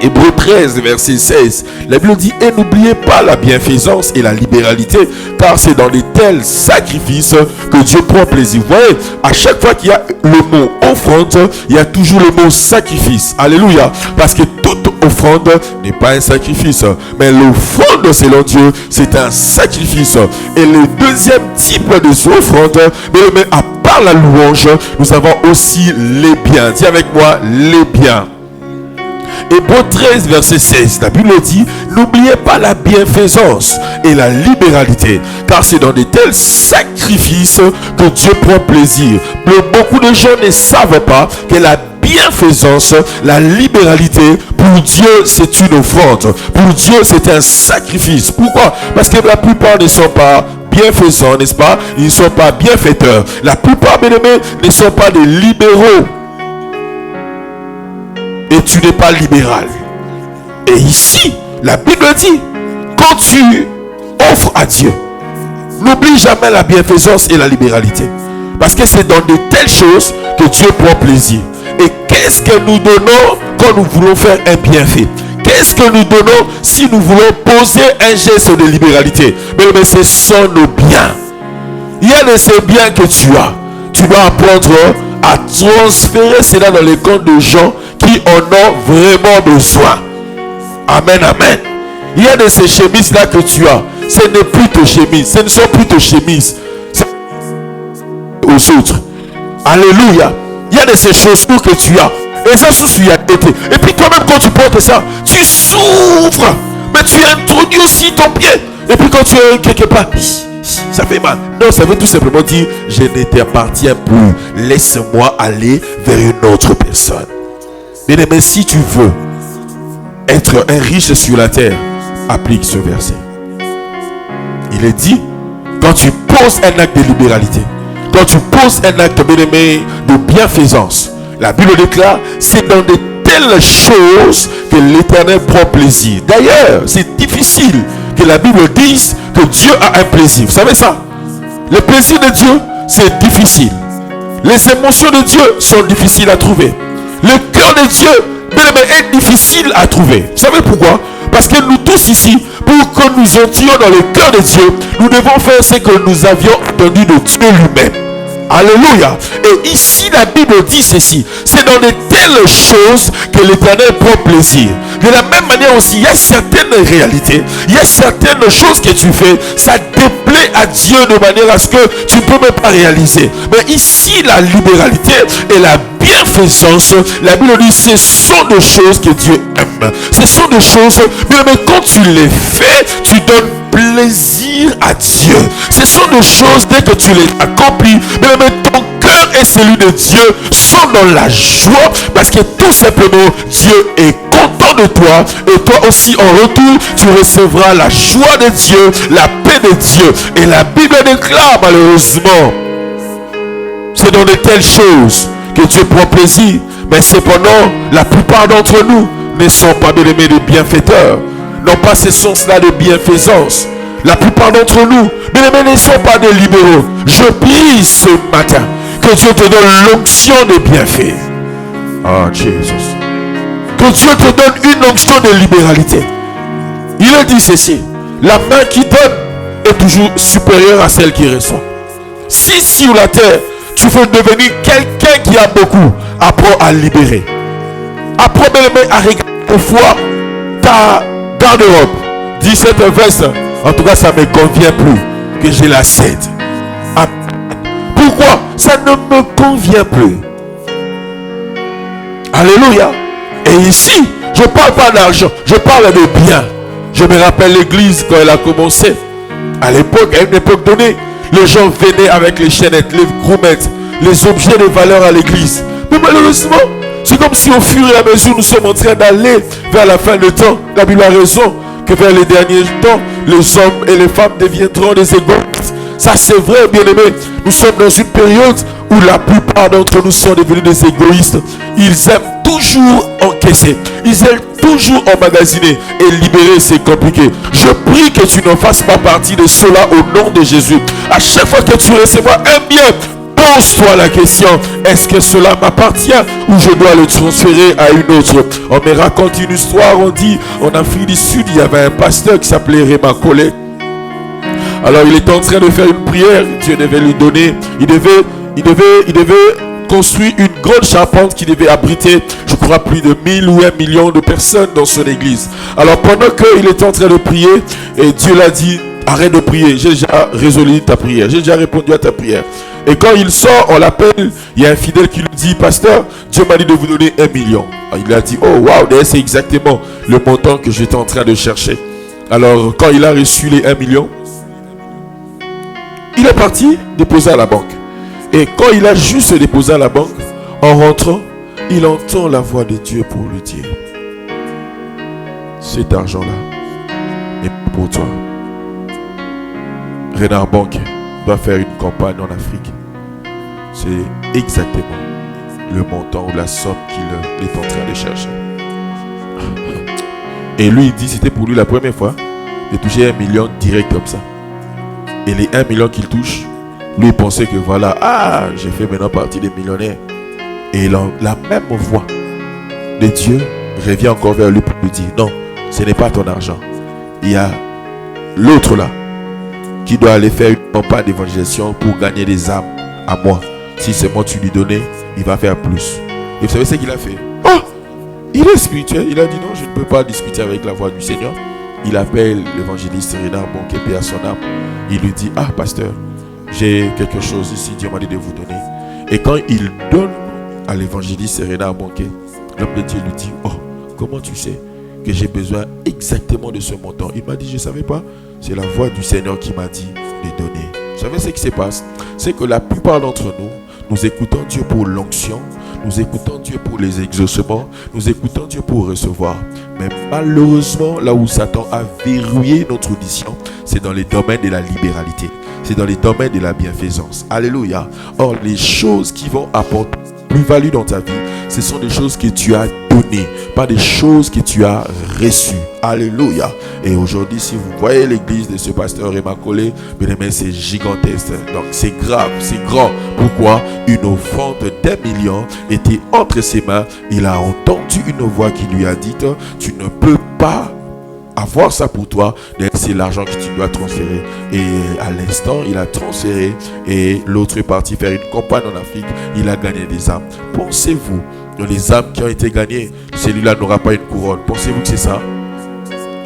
Speaker 1: Hébreux 13, verset 16. La Bible dit: et n'oubliez pas la bienfaisance et la libéralité, car c'est dans de tels sacrifices que Dieu prend plaisir. Vous voyez, à chaque fois qu'il y a le mot offrande, il y a toujours le mot sacrifice. Alléluia. Parce que toute offrande n'est pas un sacrifice, mais l'offrande selon Dieu, c'est un sacrifice. Et le deuxième type de offrande, mais à part la louange, nous avons aussi les biens. Dis avec moi les biens. Hébreux 13, verset 16, la Bible dit: n'oubliez pas la bienfaisance et la libéralité, car c'est dans de tels sacrifices que Dieu prend plaisir. Mais beaucoup de gens ne savent pas que la bienfaisance, la libéralité, pour Dieu, c'est une offrande. Pour Dieu, c'est un sacrifice. Pourquoi? Parce que la plupart ne sont pas bienfaisants, n'est-ce pas? Ils ne sont pas bienfaiteurs. La plupart, bien aimés, ne sont pas des libéraux. Et tu n'es pas libéral. Et ici, la Bible dit, quand tu offres à Dieu, n'oublie jamais la bienfaisance et la libéralité. Parce que c'est dans de telles choses que Dieu prend plaisir. Et qu'est-ce que nous donnons quand nous voulons faire un bienfait? Qu'est-ce que nous donnons si nous voulons poser un geste de libéralité? Mais ce sont nos biens. Il y a de ces biens que tu as. Tu dois apprendre à transférer cela dans les comptes de gens qui en ont vraiment besoin. Amen, amen. Il y a de ces chemises là que tu as. Ce n'est plus tes chemises. Ce ne sont plus tes chemises. C'est aux autres. Alléluia. Il y a de ces chaussures que tu as. Et ça sous y a été. Et puis toi-même quand tu portes ça, tu souffres. Mais tu introduis aussi ton pied. Et puis quand tu es quelque part, ça fait mal. Non, ça veut tout simplement dire: je ne t'appartiens plus. Laisse-moi aller vers une autre personne. Mais si tu veux être un riche sur la terre, applique ce verset. Il est dit, quand tu poses un acte de libéralité, quand tu poses un acte de bienfaisance, la Bible déclare: c'est dans de telles choses que l'Éternel prend plaisir. D'ailleurs, c'est difficile que la Bible dise que Dieu a un plaisir. Vous savez ça? Le plaisir de Dieu, c'est difficile. Les émotions de Dieu sont difficiles à trouver. Le cœur de Dieu, est difficile à trouver. Vous savez pourquoi? Parce que nous tous ici, pour que nous entrions dans le cœur de Dieu, nous devons faire ce que nous avions entendu de Dieu lui-même. Alléluia. Et ici la Bible dit ceci: c'est dans de telles choses que l'Éternel prend plaisir. De la même manière aussi, il y a certaines réalités, il y a certaines choses que tu fais, ça déplaît à Dieu de manière à ce que tu ne peux même pas réaliser. Mais ici la libéralité et la bienfaisance, la Bible dit, ce sont des choses que Dieu aime. Ce sont des choses, mais quand tu les fais, tu donnes plaisir à Dieu. Ce sont des choses, dès que tu les accomplis, mais ton cœur et celui de Dieu sont dans la joie, parce que tout simplement Dieu est content de toi, et toi aussi en retour tu recevras la joie de Dieu, la paix de Dieu. Et la Bible déclare, malheureusement, c'est dans de telles choses que Dieu prend plaisir. Mais cependant, la plupart d'entre nous ne sont pas bien-aimés des bienfaiteurs, n'ont pas ce sens-là de bienfaisance. La plupart d'entre nous, bien-aimés, ne sont pas des libéraux. Je prie ce matin que Dieu te donne l'onction des bienfaits. Ah, Jésus. Que Dieu te donne une onction de libéralité. Il a dit ceci: la main qui donne est toujours supérieure à celle qui reçoit. Si sur la terre, tu veux devenir quelqu'un qui a beaucoup, apprends à libérer. Apprends à regarder parfois ta garde-robe. 17 vestes, en tout cas ça ne me convient plus, que je la cède. Pourquoi? Ça ne me convient plus. Alléluia. Et ici, je ne parle pas d'argent, je parle de bien. Je me rappelle l'église quand elle a commencé. À l'époque, à une époque donnée, les gens venaient avec les chaînettes, les grommettes, les objets de valeur à l'église. Mais malheureusement, c'est comme si au fur et à mesure nous sommes en train d'aller vers la fin du temps. La Bible a raison que vers les derniers temps, les hommes et les femmes deviendront des égoïstes. Ça c'est vrai, bien-aimés. Nous sommes dans une période où la plupart d'entre nous sont devenus des égoïstes. Ils aiment toujours encaisser. Ils aiment toujours emmagasiner. Et libérer, c'est compliqué. Je prie que tu ne fasses pas partie de cela au nom de Jésus. À chaque fois que tu recevras un bien, pose-toi la question, est-ce que cela m'appartient ou je dois le transférer à une autre? On me raconte une histoire, on dit, en Afrique du Sud, il y avait un pasteur qui s'appelait Réma Collet. Alors il était en train de faire une prière, Dieu devait lui donner, il devait construire une grande charpente qui devait abriter, je crois, plus de 1000 ou 1 million de personnes dans son église. Alors pendant qu'il était en train de prier, et Dieu l'a dit, arrête de prier, j'ai déjà résolu ta prière, j'ai déjà répondu à ta prière. Et quand il sort, on l'appelle, il y a un fidèle qui lui dit, pasteur, Dieu m'a dit de vous donner 1 million. Il a dit, oh waouh, c'est exactement le montant que j'étais en train de chercher. Alors quand il a reçu les 1 million, il est parti déposer à la banque. Et quand il a juste déposé à la banque, en rentrant, il entend la voix de Dieu pour lui dire, cet argent-là est pour toi. Renard Banque doit faire une campagne en Afrique. C'est exactement le montant ou la somme qu'il est en train de chercher. Et lui, il dit, c'était pour lui la première fois de toucher 1 million direct comme ça. Et les 1 million qu'il touche, lui il pensait que voilà, j'ai fait maintenant partie des millionnaires. Et la même voix de Dieu revient encore vers lui pour lui dire, non, ce n'est pas ton argent. Il y a l'autre là qui doit aller faire une campagne d'évangélisation pour gagner des âmes à moi. Si c'est moi tu lui donnais, il va faire plus. Et vous savez ce qu'il a fait? Oh, il est spirituel. Il a dit non, je ne peux pas discuter avec la voix du Seigneur. Il appelle l'évangéliste Renard Bonke, paix à son âme. Il lui dit, ah pasteur, j'ai quelque chose ici, Dieu m'a dit de vous donner. Et quand il donne à l'évangéliste Renard Bonke, l'homme de Dieu lui dit, oh, comment tu sais que j'ai besoin exactement de ce montant? Il m'a dit, je ne savais pas. C'est la voix du Seigneur qui m'a dit de donner. Vous savez ce qui se passe? C'est que la plupart d'entre nous, nous écoutons Dieu pour l'onction, nous écoutons Dieu pour les exaucements, nous écoutons Dieu pour recevoir. Mais malheureusement, là où Satan a verrouillé notre audition, c'est dans les domaines de la libéralité. C'est dans les domaines de la bienfaisance. Alléluia. Or, les choses qui vont apporter plus-value dans ta vie, ce sont des choses que tu as données, pas des choses que tu as reçues. Alléluia. Et aujourd'hui, si vous voyez l'église de ce pasteur Réma Collet, bien aimé, c'est gigantesque. Donc c'est grave, c'est grand. Pourquoi? Une offrande d'1 million était entre ses mains. Il a entendu une voix qui lui a dit, tu ne peux pas avoir ça pour toi, c'est l'argent que tu dois transférer. Et à l'instant, il a transféré et l'autre est parti faire une campagne en Afrique. Il a gagné des âmes. Pensez-vous, dans les âmes qui ont été gagnées, celui-là n'aura pas une couronne? Pensez-vous que c'est ça?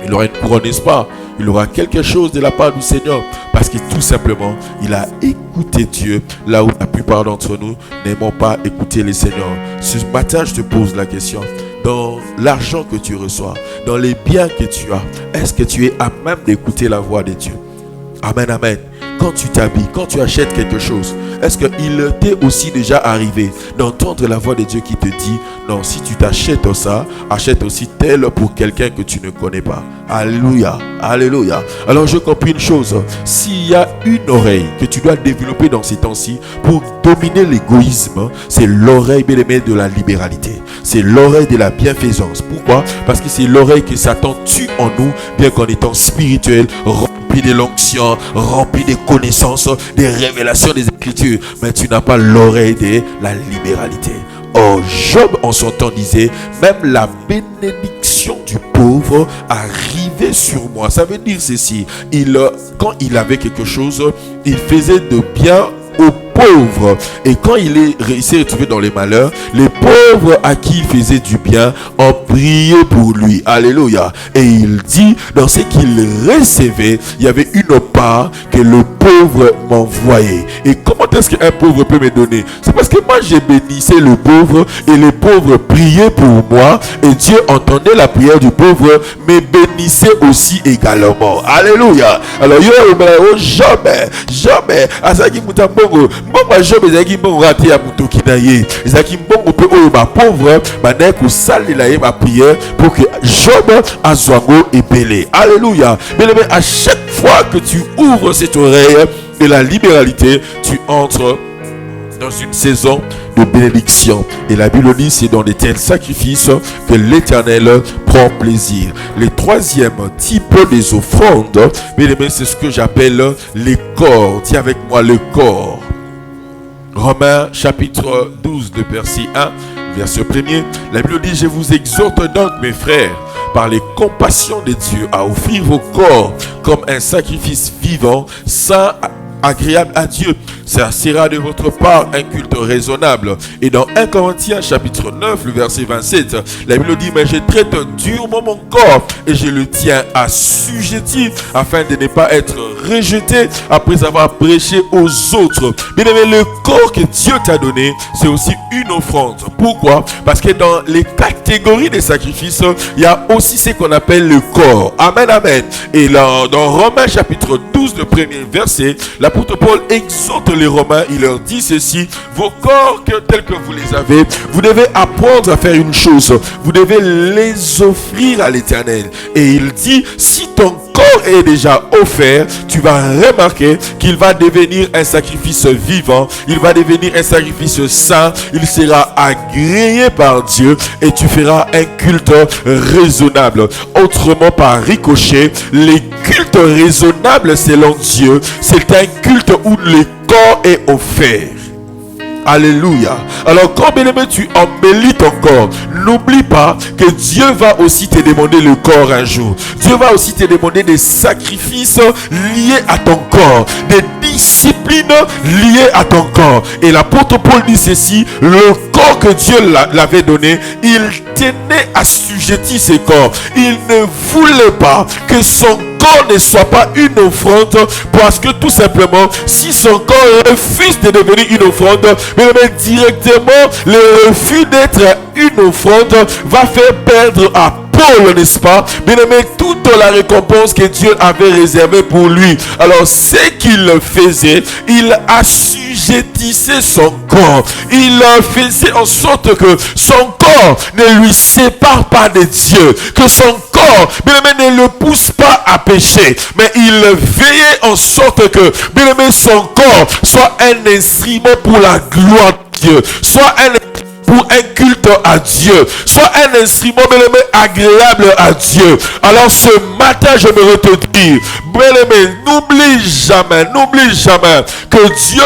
Speaker 1: Il aura une couronne, n'est-ce pas? Il aura quelque chose de la part du Seigneur. Parce que tout simplement, il a écouté Dieu là où la plupart d'entre nous n'aimons pas écouter les Seigneurs. Ce matin, je te pose la question. Dans l'argent que tu reçois, dans les biens que tu as, est-ce que tu es à même d'écouter la voix de Dieu? Amen, amen. Quand tu t'habilles, quand tu achètes quelque chose, est-ce qu'il t'est aussi déjà arrivé d'entendre la voix de Dieu qui te dit, non, si tu t'achètes ça, achète aussi tel pour quelqu'un que tu ne connais pas. Alléluia, alléluia. Alors je comprends une chose, s'il y a une oreille que tu dois développer dans ces temps-ci pour dominer l'égoïsme, c'est l'oreille, bien aimé, de la libéralité. C'est l'oreille de la bienfaisance. Pourquoi? Parce que c'est l'oreille que Satan tue en nous, bien qu'en étant spirituel, rempli de l'onction, rempli de connaissances, des révélations des Écritures. Mais tu n'as pas l'oreille de la libéralité. Or, Job en son temps disait, même la bénédiction du pauvre arrivait sur moi. Ça veut dire ceci, quand il avait quelque chose, il faisait de bien aux pauvres. Et quand il s'est retrouvé dans les malheurs, les pauvres à qui il faisait du bien ont prié pour lui. Alléluia. Et il dit, dans ce qu'il recevait, il y avait une part que le pauvre m'envoyait. Et comment est-ce qu'un pauvre peut me donner? C'est parce que moi, je bénissais le pauvre et les pauvres priaient pour moi. Et Dieu entendait la prière du pauvre, mais bénissait aussi également. Alléluia. Alors, jamais. Azaki Mutambongo. Moi, jamais, Azaki Mbongo raté à Mutokinaye. Azaki Mbongo peut ma pauvre, ma nec ou sale ma prière pour que Job Azwango et Belé. Alléluia. Mais à chaque fois que tu ouvres cette oreille et la libéralité, tu entres dans une saison de bénédiction. Et la Bible dit, c'est dans de tels sacrifices que l'Éternel prend plaisir. Le troisième type des offrandes, c'est ce que j'appelle les corps. Dis avec moi, le corps. Romains chapitre 12, de verset 1, verset 1er. La Bible dit, je vous exhorte donc, mes frères, par les compassions de Dieu, à offrir vos corps comme un sacrifice vivant, saint, agréable à Dieu. Ça sera de votre part un culte raisonnable. Et dans 1 Corinthiens chapitre 9, le verset 27, la Bible dit, mais je traite durement mon corps et je le tiens assujetti afin de ne pas être rejeté après avoir prêché aux autres. Bien aimé, le corps que Dieu t'a donné, c'est aussi une offrande. Pourquoi? Parce que dans les catégories des sacrifices, il y a aussi ce qu'on appelle le corps. Amen, amen. Et là, dans Romains chapitre 12, le premier verset, l'apôtre Paul exhorte les Romains, il leur dit ceci: vos corps tels que vous les avez, vous devez apprendre à faire une chose, vous devez les offrir à l'Éternel. Et il dit, si ton corps est déjà offert, tu vas remarquer qu'il va devenir un sacrifice vivant, il va devenir un sacrifice saint, il sera agréé par Dieu et tu feras un culte raisonnable. Autrement, par ricochet, les cultes raisonnables selon Dieu, c'est un culte où le corps est offert. Alléluia. Alors quand bien aimé tu embellis ton corps, n'oublie pas que Dieu va aussi te demander le corps un jour. Dieu va aussi te demander des sacrifices liés à ton corps, des disciplines liées à ton corps. Et l'apôtre Paul dit ceci: le corps que Dieu l'avait donné, il tenait assujetti ses corps. Il ne voulait pas que son corps ne soit pas une offrande, parce que tout simplement, si son corps refuse de devenir une offrande, mais directement le refus d'être une offrande va faire perdre à Paul, n'est-ce pas? Bien aimé, toute la récompense que Dieu avait réservée pour lui. Alors, ce qu'il faisait, il assujettissait son corps. Il faisait en sorte que son corps ne lui sépare pas de Dieu. Que son corps, bien aimé, ne le pousse pas à pécher. Mais il veillait en sorte que, bien aimé, son corps soit un instrument pour la gloire de Dieu. Soit pour un culte à Dieu, soit un instrument bien-aimé agréable à Dieu. Alors ce matin, je me te dire, bien-aimé, n'oublie jamais que Dieu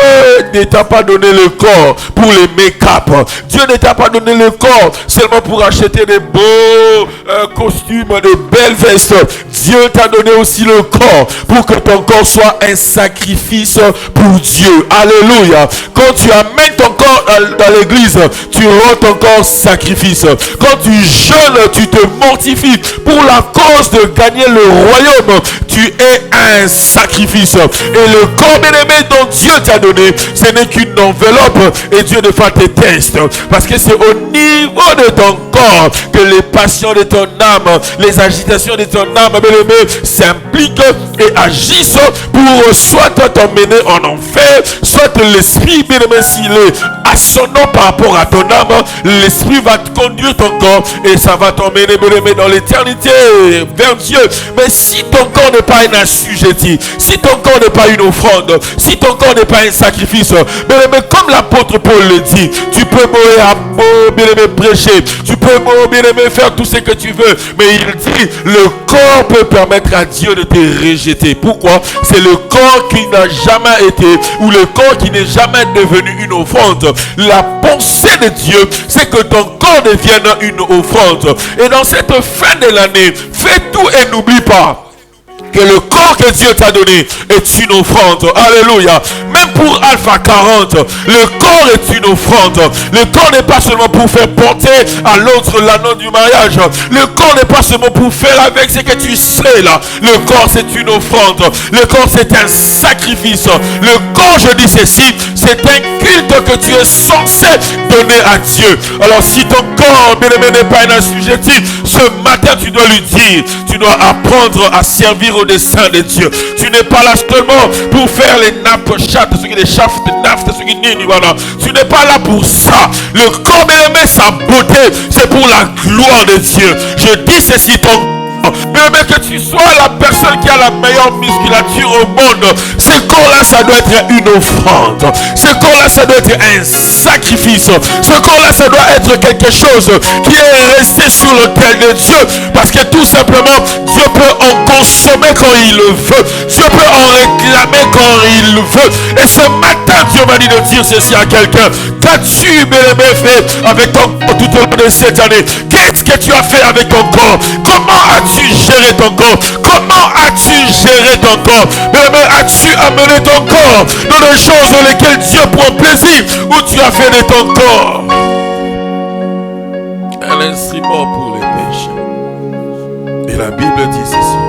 Speaker 1: ne t'a pas donné le corps pour les make-up. Dieu ne t'a pas donné le corps seulement pour acheter des beaux costumes, des belles vestes. Dieu t'a donné aussi le corps pour que ton corps soit un sacrifice pour Dieu. Alléluia. Quand tu amènes ton corps dans l'église, tu rends ton corps sacrifice. Quand tu jeûnes, tu te mortifies pour la cause de gagner le royaume. Tu es un sacrifice. Et le corps bien-aimé dont Dieu t'a donné, ce n'est qu'une enveloppe. Et Dieu ne fait tes tests. Parce que c'est au niveau de ton corps que les passions de ton âme, les agitations de ton âme, bien-aimé, s'impliquent et agissent pour soit t'emmener en enfer, soit l'esprit, bien-aimé, s'il est assonnant par rapport à ton âme, l'esprit va te conduire ton corps et ça va t'emmener, bien-aimé, dans l'éternité vers Dieu. Mais si ton corps n'est pas un assujetti, si ton corps n'est pas une offrande, si ton corps n'est pas un sacrifice, bien-aimé, comme l'apôtre Paul le dit, tu peux mourir à mort, bien-aimé, prêcher, tu peux mourir, bien-aimé, faire tout ce que tu veux, mais il dit, le corps peut permettre à Dieu de te rejeter. Pourquoi? C'est le corps qui n'a jamais été, ou le corps qui n'est jamais devenu une offrande. La pensée de Dieu, c'est que ton corps devienne une offrande. Et dans cette fin de l'année, fais tout et n'oublie pas que le corps que Dieu t'a donné est une offrande. Alléluia. Même pour Alpha 40, le corps est une offrande. Le corps n'est pas seulement pour faire porter à l'autre l'anneau du mariage. Le corps n'est pas seulement pour faire avec ce que tu sais là. Le corps c'est une offrande. Le corps c'est un sacrifice. Le corps, je dis ceci, c'est un culte que tu es censé donner à Dieu. Alors si ton corps, bien-aimé, n'est pas un assujetti, ce matin tu dois lui dire, tu dois apprendre à servir au dessein de Dieu. Tu n'es pas là seulement pour faire les nappes chattes, ce qui est les chafs de naft, ce qui est voilà. Tu n'es pas là pour ça. Le corps, bien-aimé, sa beauté, c'est pour la gloire de Dieu. Je dis ceci, ton mais que tu sois la personne qui a la meilleure musculature au monde, ce corps-là, ça doit être une offrande. Ce corps-là, ça doit être un sacrifice. Ce corps-là, ça doit être quelque chose qui est resté sur l'autel de Dieu. Parce que tout simplement, Dieu peut en consommer quand il le veut. Dieu peut en réclamer quand il le veut. Et ce matin, Dieu m'a dit de dire ceci à quelqu'un. Qu'as-tu, bien-aimé, fait avec ton corps tout au long de cette année? Qu'est-ce que tu as fait avec ton corps? Comment as-tu géré ton corps? Comment as-tu géré ton corps? Bien-aimé, as-tu amené ton corps dans des choses dans lesquelles Dieu prend plaisir, ou tu as fait de ton corps un instrument pour les péchés? Et la Bible dit ceci: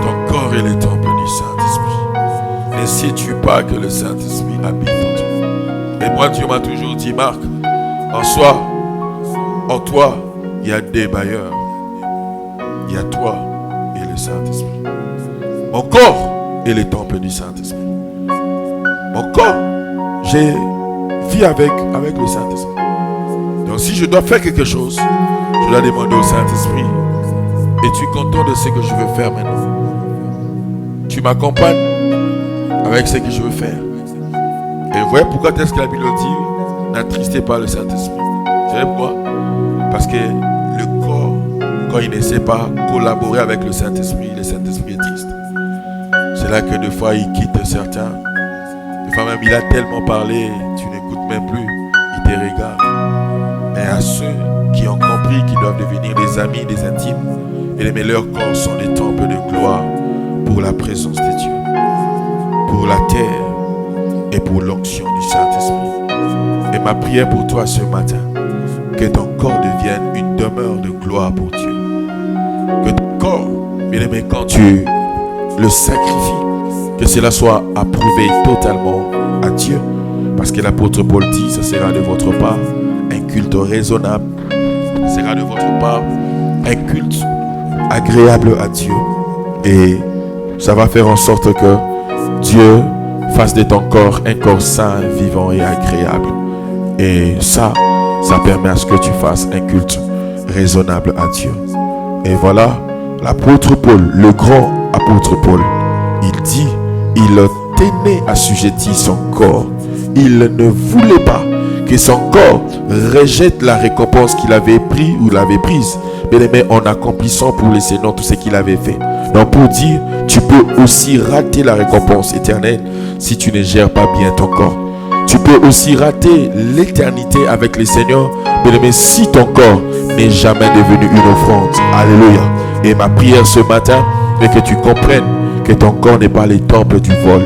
Speaker 1: ton corps est le temple du Saint-Esprit. Ne sais-tu pas que le Saint-Esprit habite en toi? Et moi, Dieu m'a toujours dit, Marc, en toi, il y a des bailleurs. Il y a toi et le Saint-Esprit. Mon corps est le temple du Saint-Esprit. Mon corps, j'ai vis avec le Saint-Esprit. Donc si je dois faire quelque chose, je dois demander au Saint-Esprit: es-tu content de ce que je veux faire maintenant? Tu m'accompagnes avec ce que je veux faire. Et vous voyez pourquoi est-ce que la Bible dit: n'attristez pas le Saint-Esprit. Vous savez pourquoi? Parce que le corps, quand il ne sait pas collaborer avec le Saint-Esprit est triste. C'est là que des fois il quitte certains. Des fois même il a tellement parlé, tu n'écoutes même plus, il te regarde. Mais à ceux qui ont compris qu'ils doivent devenir des amis, des intimes, et les meilleurs corps sont des temples de gloire pour la présence de Dieu, pour la terre et pour l'onction du Saint-Esprit. Et ma prière pour toi ce matin, que ton corps devienne une demeure de gloire pour Dieu. Que ton corps, bien aimé, quand tu le sacrifies, que cela soit approuvé totalement à Dieu. Parce que l'apôtre Paul dit: ce sera de votre part un culte raisonnable. Ce sera de votre part un culte agréable à Dieu. Et ça va faire en sorte que Dieu fasse de ton corps un corps saint, vivant et agréable. Et ça permet à ce que tu fasses un culte raisonnable à Dieu. Et voilà, l'apôtre Paul, le grand apôtre Paul, il dit, il tenait assujetti son corps. Il ne voulait pas que son corps rejette la récompense qu'il avait prise ou l'avait prise, mais en accomplissant pour les Seigneurs tout ce qu'il avait fait. Donc pour dire, tu peux aussi rater la récompense éternelle si tu ne gères pas bien ton corps. Tu peux aussi rater l'éternité avec les Seigneurs, mais si ton corps n'est jamais devenu une offrande. Alléluia. Et ma prière ce matin est que tu comprennes que ton corps n'est pas les temples du vol,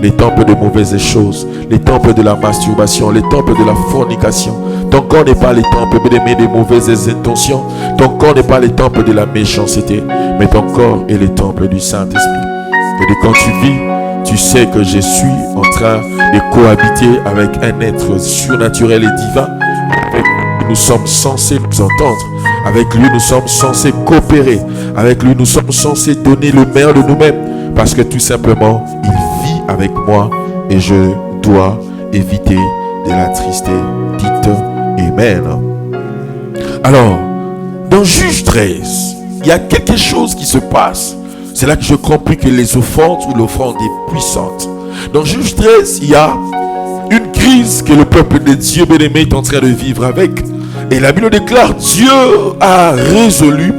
Speaker 1: les temples de mauvaises choses, les temples de la masturbation, les temples de la fornication. Ton corps n'est pas les temples des mauvaises intentions. Ton corps n'est pas les temples de la méchanceté, mais ton corps est les temples du Saint-Esprit. Et de quand tu vis, tu sais que je suis en train de cohabiter avec un être surnaturel et divin. Avec lui, nous sommes censés nous entendre. Avec lui, nous sommes censés coopérer. Avec lui, nous sommes censés donner le meilleur de nous-mêmes. Parce que tout simplement, il vit avec moi et je dois éviter de l'attrister. Dites Amen. Alors, dans Juge 13, il y a quelque chose qui se passe. C'est là que je compris que les offrandes ou l'offrande est puissante. Dans Juge 13, il y a une crise que le peuple de Dieu bien-aimé est en train de vivre avec. Et la Bible déclare, Dieu a résolu,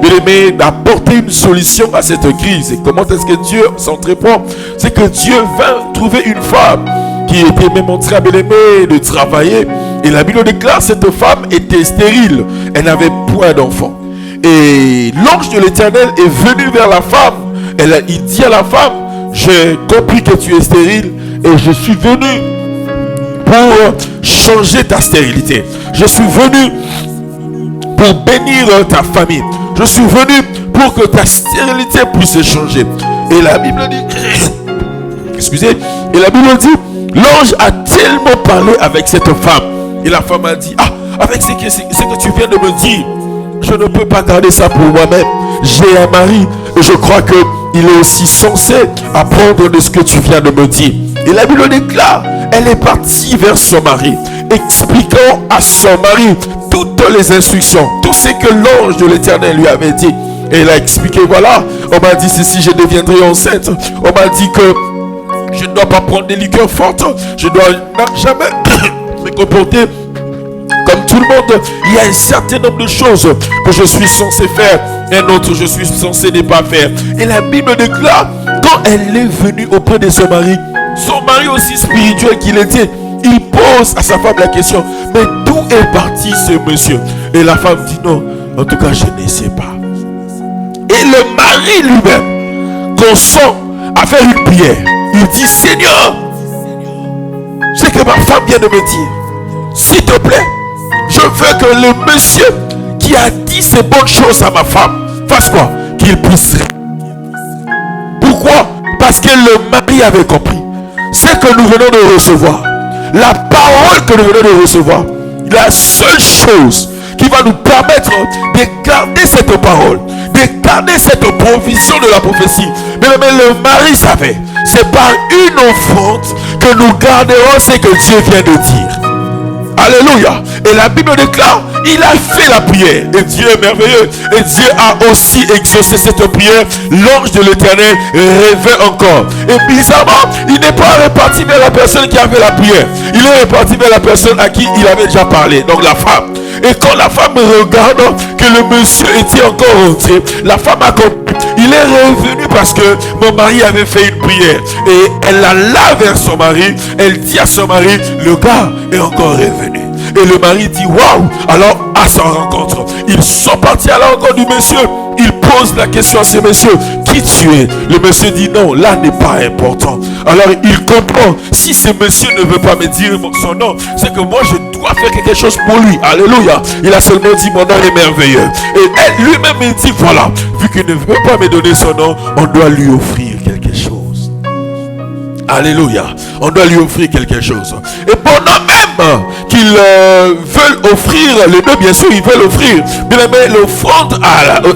Speaker 1: bien-aimé, d'apporter une solution à cette crise. Et comment est-ce que Dieu s'entreprend? C'est que Dieu vint trouver une femme qui était même en train, bien-aimé, de travailler. Et la Bible déclare, cette femme était stérile. Elle n'avait point d'enfant. Et l'ange de l'Éternel est venu vers la femme il dit à la femme, j'ai compris que tu es stérile et je suis venu pour changer ta stérilité. Je suis venu pour bénir ta famille. Je suis venu pour que ta stérilité puisse changer. Et la Bible dit, excusez, et la Bible dit, l'ange a tellement parlé avec cette femme. Et la femme a dit, avec ce que tu viens de me dire, je ne peux pas garder ça pour moi-même. J'ai un mari et je crois qu'il est aussi censé apprendre de ce que tu viens de me dire. Et la Bible déclare, elle est partie vers son mari, expliquant à son mari toutes les instructions, tout ce que l'ange de l'Éternel lui avait dit. Et elle a expliqué, voilà, on m'a dit ceci, je deviendrai enceinte. On m'a dit que je ne dois pas prendre des liqueurs fortes, je dois jamais me comporter comme tout le monde. Il y a un certain nombre de choses que je suis censé faire, un autre je suis censé ne pas faire. Et la Bible déclare, quand elle est venue auprès de son mari aussi spirituel qu'il était, il pose à sa femme la question, mais d'où est parti ce monsieur? Et la femme dit non, en tout cas je ne sais pas. Et le mari lui-même consent à faire une prière. Il dit, Seigneur, c'est que ma femme vient de me dire, s'il te plaît, je veux que le monsieur qui a dit ces bonnes choses à ma femme fasse quoi? Qu'il puisse. Pourquoi? Parce que le mari avait compris ce que nous venons de recevoir, la parole que nous venons de recevoir, la seule chose qui va nous permettre de garder cette parole, de garder cette provision de la prophétie. Mais le mari savait, c'est par une offrande que nous garderons ce que Dieu vient de dire. Alléluia. Et la Bible déclare, il a fait la prière. Et Dieu est merveilleux. Et Dieu a aussi exaucé cette prière. L'ange de l'Éternel rêvait encore. Et bizarrement, il n'est pas reparti vers la personne qui a fait la prière. Il est reparti vers la personne à qui il avait déjà parlé. Donc la femme. Et quand la femme regarde que le monsieur était encore rentré, la femme a compris. Il est revenu parce que mon mari avait fait une prière. Et elle alla vers son mari. Elle dit à son mari, le gars est encore revenu. Et le mari dit, waouh! Alors à sa rencontre, ils sont partis à la rencontre du monsieur. Il pose la question à ce monsieur, qui tu es? Le monsieur dit, non, là n'est pas important. Alors il comprend, si ce monsieur ne veut pas me dire son nom, c'est que moi je dois faire quelque chose pour lui. Alléluia. Il a seulement dit, mon nom est merveilleux. Et elle lui-même me dit, voilà, vu qu'il ne veut pas me donner son nom, on doit lui offrir quelque chose. Alléluia. On doit lui offrir quelque chose. Et pendant même qu'ils veulent offrir, les deux bien sûr, ils veulent offrir, mais l'offrande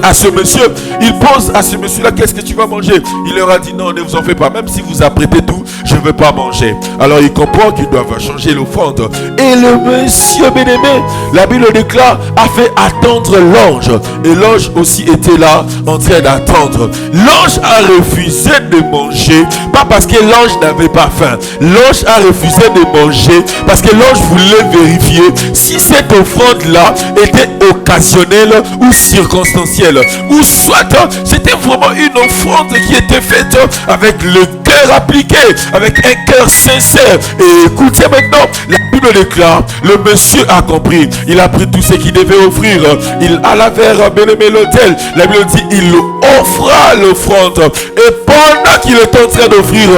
Speaker 1: à ce monsieur, il pose à ce monsieur-là, qu'est-ce que tu vas manger? Il leur a dit, non, ne vous en faites pas, même si vous apprêtez tout, je ne veux pas manger. Alors il comprend qu'ils doivent changer l'offrande. Et le monsieur bien-aimé, la Bible déclare, a fait attendre l'ange. Et l'ange aussi était là, en train d'attendre. L'ange a refusé de manger, pas parce que l'ange n'avait pas faim. L'ange a refusé de manger parce que l'ange voulait vérifier si cette offrande-là était occasionnelle ou circonstancielle, ou soit c'était vraiment une offrande qui était faite avec le cœur appliqué, avec un cœur sincère. Et écoutez maintenant, la Bible déclare, le monsieur a compris, il a pris tout ce qu'il devait offrir, il alla vers bien-aimé l'autel. La Bible dit, il offra l'offrande, et pendant qu'il était en train d'offrir,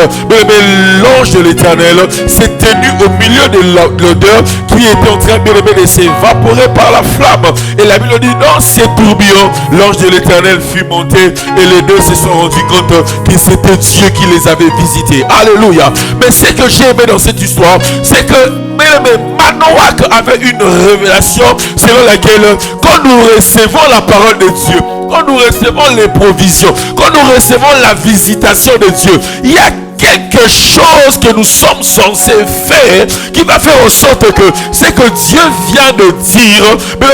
Speaker 1: l'ange de l'Éternel s'est tenu au milieu de l'odeur qui était en train de s'évaporer par la flamme. Et la Bible dit, dans ces tourbillons, l'ange de l'Éternel fut monté et les deux se sont rendus compte que c'était Dieu qui les avait visités. Alléluia. Mais ce que j'ai aimé dans cette histoire, c'est que Manoach avait une révélation selon laquelle quand nous recevons la parole de Dieu, quand nous recevons les provisions, quand nous recevons la visitation de Dieu, il y a quelque chose que nous sommes censés faire qui va faire en sorte que ce que Dieu vient de dire,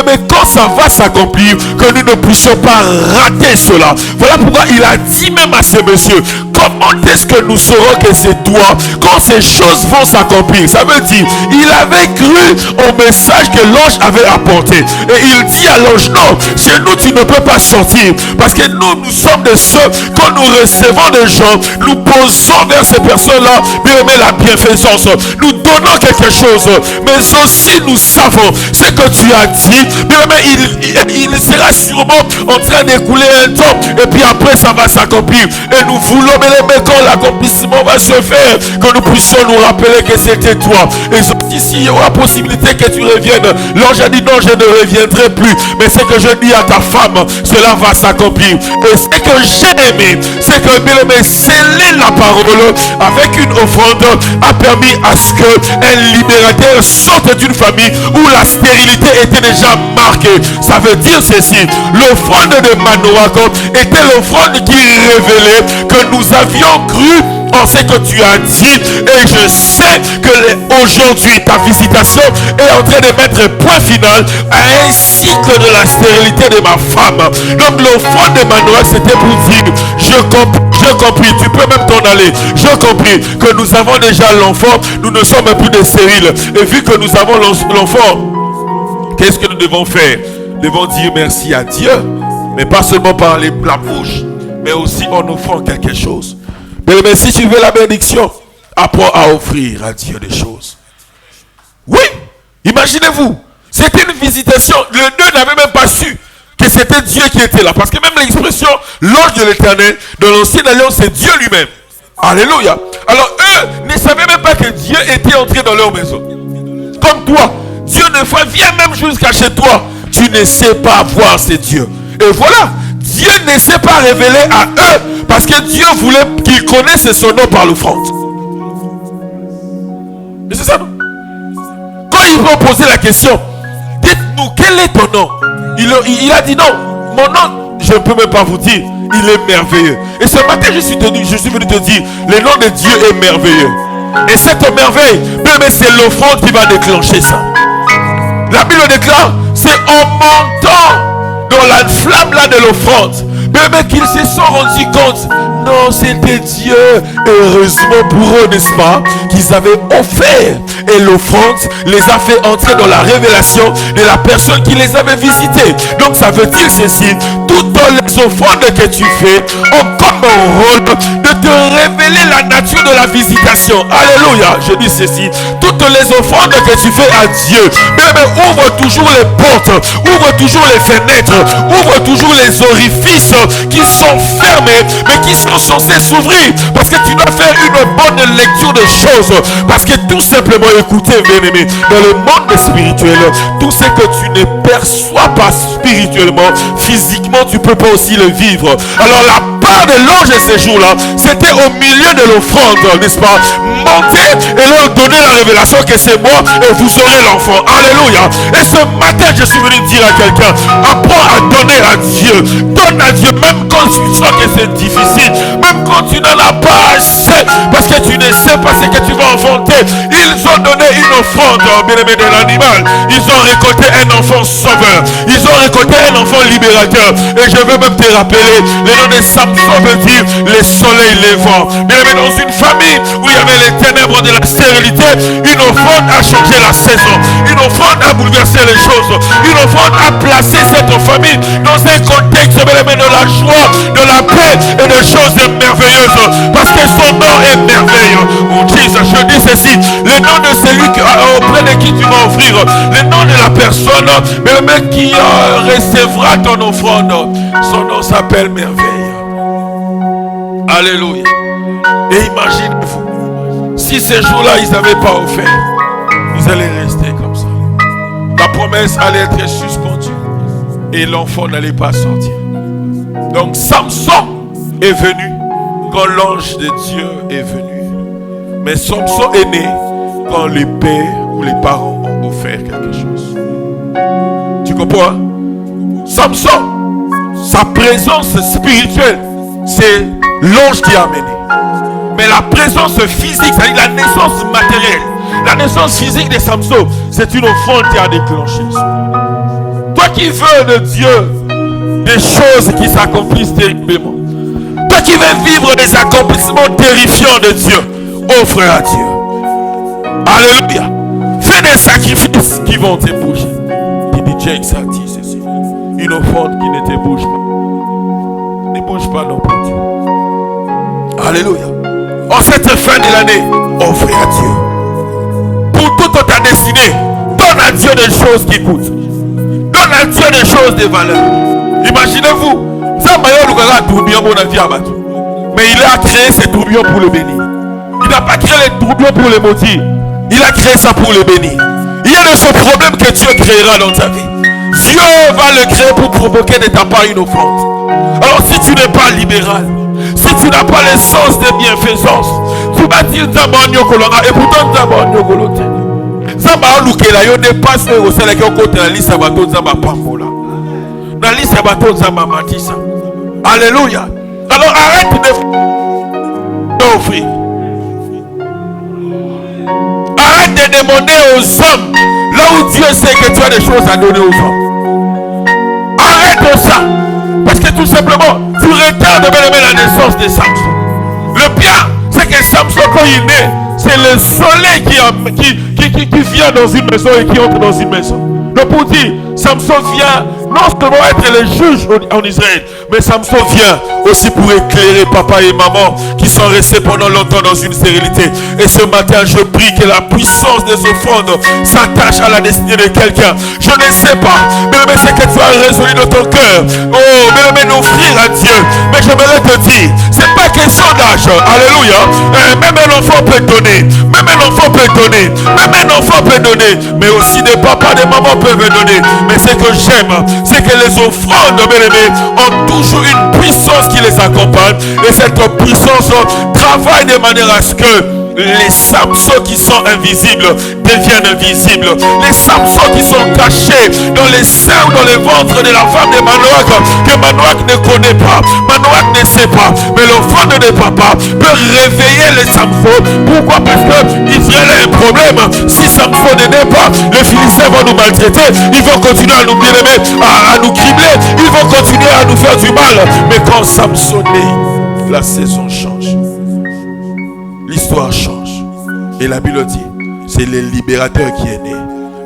Speaker 1: mais quand ça va s'accomplir, que nous ne puissions pas rater cela. Voilà pourquoi il a dit même à ce monsieur, comment est-ce que nous saurons que c'est toi quand ces choses vont s'accomplir? Ça veut dire, il avait cru au message que l'ange avait apporté. Et il dit à l'ange, non, chez nous tu ne peux pas sortir. Parce que nous sommes de ceux, quand nous recevons des gens, nous posons envers ces personnes-là, bien-aimé, la bienfaisance. Nous donnons quelque chose, mais aussi nous savons ce que tu as dit. Bien-aimé, il sera sûrement en train d'écouler un temps, et puis après ça va s'accomplir. Et nous voulons, bien-aimé, quand l'accomplissement va se faire, que nous puissions nous rappeler que c'était toi. Et ici, il y aura possibilité que tu reviennes. L'ange a dit non, je ne reviendrai plus. Mais ce que je dis à ta femme, cela va s'accomplir. Et ce que j'ai aimé, c'est que, bien aimé, sceller la parole avec une offrande a permis à ce qu'un libérateur sorte d'une famille où la stérilité était déjà marquée. Ça veut dire ceci: l'offrande de Manoach était l'offrande qui révélait que nous avions cru en ce que tu as dit, et je sais que aujourd'hui ta visitation est en train de mettre point final à un cycle de la stérilité de ma femme. Donc l'offrande de Manoach, c'était pour dire: je compris, tu peux même t'en aller. Je compris que nous avons déjà l'enfant, nous ne sommes plus des stériles, et vu que nous avons l'enfant, qu'est-ce que nous devons faire? Nous devons dire merci à Dieu, mais pas seulement par la bouche, mais aussi en offrant quelque chose. Mais si tu veux la bénédiction, apprends à offrir à Dieu des choses. Oui, imaginez-vous, c'était une visitation. Le deux n'avait même pas su que c'était Dieu qui était là. Parce que même l'expression l'ange de l'Éternel dans l'ancienne alliance, c'est Dieu lui-même. Alléluia. Alors eux ne savaient même pas que Dieu était entré dans leur maison. Comme toi, Dieu ne vient même jusqu'à chez toi. Tu ne sais pas voir ces dieux. Et voilà, Dieu ne s'est pas révélé à eux parce que Dieu voulait qu'ils connaissent son nom par l'offrande. Mais c'est ça, non? Quand ils vont poser la question, dites-nous, quel est ton nom? Il a dit non, mon nom, je ne peux même pas vous dire, il est merveilleux. Et ce matin, je suis venu te dire, le nom de Dieu est merveilleux. Et cette merveille, mais c'est l'offrande qui va déclencher ça. La Bible déclare, c'est en montant dans la flamme là de l'offrande, mais qu'ils se sont rendus compte, non, c'était Dieu. Heureusement pour eux, n'est-ce pas, qu'ils avaient offert. Et l'offrande les a fait entrer dans la révélation de la personne qui les avait visités. Donc ça veut dire ceci: toutes les offrandes que tu fais ont comme rôle de te révéler la nature de la visitation. Alléluia. Je dis ceci: toutes les offrandes que tu fais à Dieu, mais ouvre toujours les portes, ouvre toujours les fenêtres, ouvre toujours les orifices qui sont fermés, mais qui sont censés s'ouvrir, parce que tu dois faire une bonne lecture des choses. Parce que tout simplement, écoutez, bien-aimé, dans le monde spirituel, tout ce que tu ne perçois pas spirituellement, physiquement, tu ne peux pas aussi le vivre. Alors la part de l'ange ces jours-là, c'était au milieu de l'offrande, n'est-ce pas? Monter et leur donner la révélation que c'est moi et vous aurez l'enfant. Alléluia. Et ce matin, je suis venu dire à quelqu'un: apprends à donner à Dieu. Donne à Dieu, même quand tu sens que c'est difficile, même quand tu n'en as pas assez, parce que tu ne sais pas ce que tu vas enfanter. Ils ont donné une offrande, bien-aimé, de l'animal. Ils ont récolté un enfant sauveur. Ils ont récolté un enfant libérateur. Et je veux même te rappeler, le nom de Samson veut dire les soleils levant. Bien-aimé, dans une famille où il y avait les ténèbres de la stérilité, une offrande a changé la saison. Une offrande a bouleversé les choses. Une offrande a placé cette famille dans un contexte, bien-aimé, de la joie, de la paix et de choses merveilleuses. Parce que son nom est merveilleux. Oh Jesus, je dis ceci: le nom de celui auprès de qui tu vas offrir, le nom de la personne, bien-aimé, qui recevra ton offrande, son nom s'appelle merveille. Alléluia. Et imaginez-vous, si ces jours-là ils n'avaient pas offert, ils allaient rester comme ça. La promesse allait être suspendue et l'enfant n'allait pas sortir. Donc Samson est venu quand l'ange de Dieu est venu. Mais Samson est né quand les pères ou les parents ont offert quelque chose. Tu comprends, hein? Samson, sa présence spirituelle, c'est l'ange qui a amené. Mais la présence physique, c'est-à-dire la naissance matérielle, la naissance physique de Samson, c'est une offrande qui a déclenché. Toi qui veux de Dieu des choses qui s'accomplissent terriblement, toi qui veux vivre des accomplissements terrifiants de Dieu, offre à Dieu. Alléluia. Fais des sacrifices qui vont te bouger. Dit James a dit ceci: une offrande qui ne te bouge pas ne bouge pas non plus Dieu. Alléluia. en cette fin de l'année, offrez à Dieu. Pour toute ta destinée, donne à Dieu des choses qui coûtent. Donne à Dieu des choses de valeur. Imaginez-vous, mais il a créé ces tourbillons pour le bénir. Il n'a pas créé les tourbillons pour les maudire. Il a créé ça pour le bénir. Il y a de ce problème que Dieu créera dans ta vie. Dieu va le créer pour provoquer de ta part une offrande. Alors si tu n'es pas libéral, si tu n'as pas le sens de bienfaisance, tu vas dire Zabanyo Kolonga et pourtant Zabanyo Kolote. Zamba Lukela yo dépasse au sel qui est au côté de la liste Sabato Zamba Pambola. La liste Sabato Zamba Matissa. Alléluia. Alors arrête d'offrir. Arrête de demander aux hommes là où Dieu sait que tu as des choses à donner aux hommes. Arrête ça. Parce que tout simplement, tu retardes la naissance de Samson. Le pire, c'est que Samson, quand il naît, c'est le soleil qui vient dans une maison et qui entre dans une maison. Donc pour dire, Samson vient non seulement être le juge en Israël, mais Samson vient aussi pour éclairer papa et maman qui sont restés pendant longtemps dans une stérilité. Et ce matin, je prie que la puissance des offrandes s'attache à la destinée de quelqu'un. Je ne sais pas, mais c'est que tu as résolu dans ton cœur. Oh, mais d'offrir à Dieu. Mais j'aimerais te dire, c'est pas question d'âge. Alléluia. Même un enfant peut donner. Même un enfant peut donner. Même un enfant peut donner. Mais aussi des papas, des mamans peuvent donner. Mais ce que j'aime, c'est que les offrandes, bien-aimés, ont toujours une puissance qui les accompagne. Et cette puissance travaille de manière à ce que les Samsons qui sont invisibles deviennent visibles. Les Samsons qui sont cachés dans les seins ou dans les ventres de la femme de Manoach, que Manoach ne connaît pas, Manoach ne sait pas, mais l'offrande de papa peut réveiller les Samsons. Pourquoi? Parce que Israël a un problème. Si Samson ne naît pas, les Philistins vont nous maltraiter, ils vont continuer à nous bien-aimer, à nous cribler, ils vont continuer à nous faire du mal. Mais quand Samson naît, la saison change. L'histoire change. Et la Bible dit, c'est le libérateur qui est né.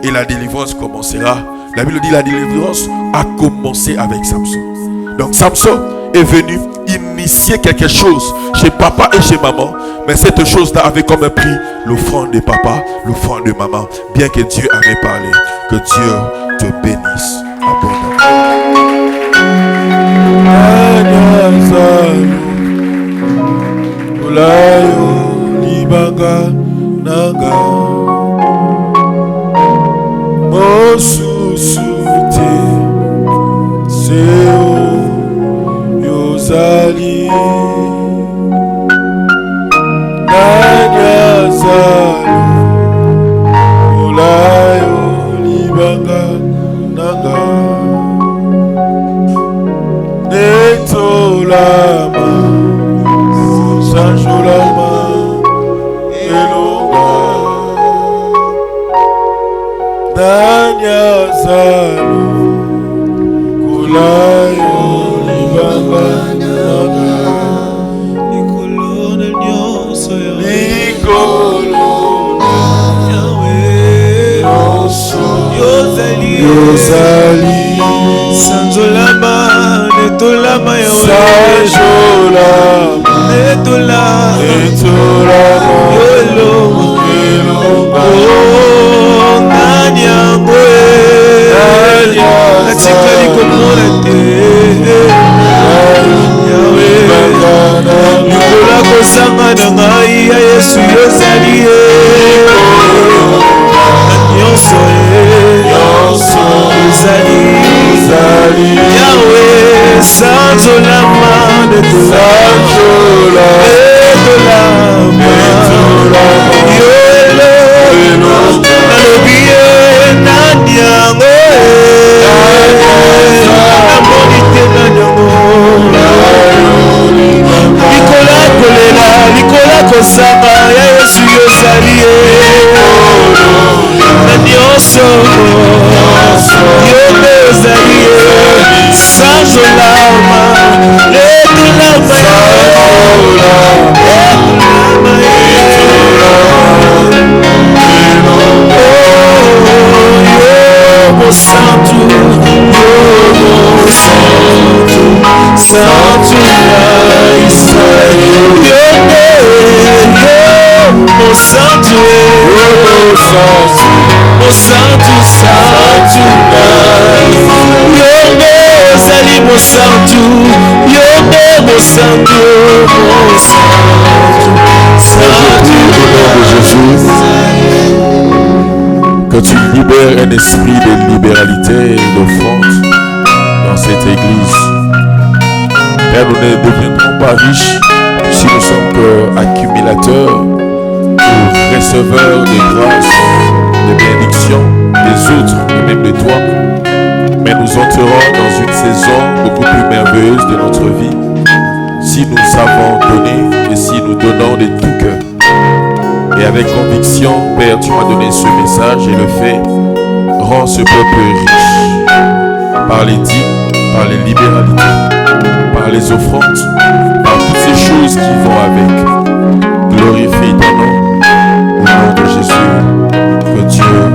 Speaker 1: Et la délivrance commencera. La Bible dit, la délivrance a commencé avec Samson. Donc Samson est venu initier quelque chose chez papa et chez maman. Mais cette chose-là avait comme un prix l'offrande de papa, l'offrande de maman. Bien que Dieu avait parlé. Que Dieu te bénisse abondamment. Libanga naga mosusute seo yozali nanyazalo ulayo libanga naga netolama sanjolama Danyazalo Kulayo Libanga Naga Nikolone Nyoso Nikolone Yahweh Yozali Sanjolama Netolama Yahweh Sanjolama Netolama Yoloma Natikali komona te Nikola kosanga na ngai ya Yesu yozali nyonso yozali Yahweh sanzolama Nikola kosanga ya Yesu yozali na nyonso yozali sanzolama letulama Santo Israel, Que tu libères un esprit de libéralité et d'offrande dans cette église. Père, nous ne deviendrons pas riches si nous sommes que accumulateurs ou receveurs de grâce, de bénédiction des autres et même de toi. Mais nous entrerons dans une saison beaucoup plus merveilleuse de notre vie si nous savons donner et si nous donnons de tout cœur. Et avec conviction, Père, tu m'as donné ce message et le fait, rends ce peuple riche par les dîmes, par les libéralités, par les offrandes, par toutes ces choses qui vont avec. Glorifie ton nom, au nom de Jésus, que Dieu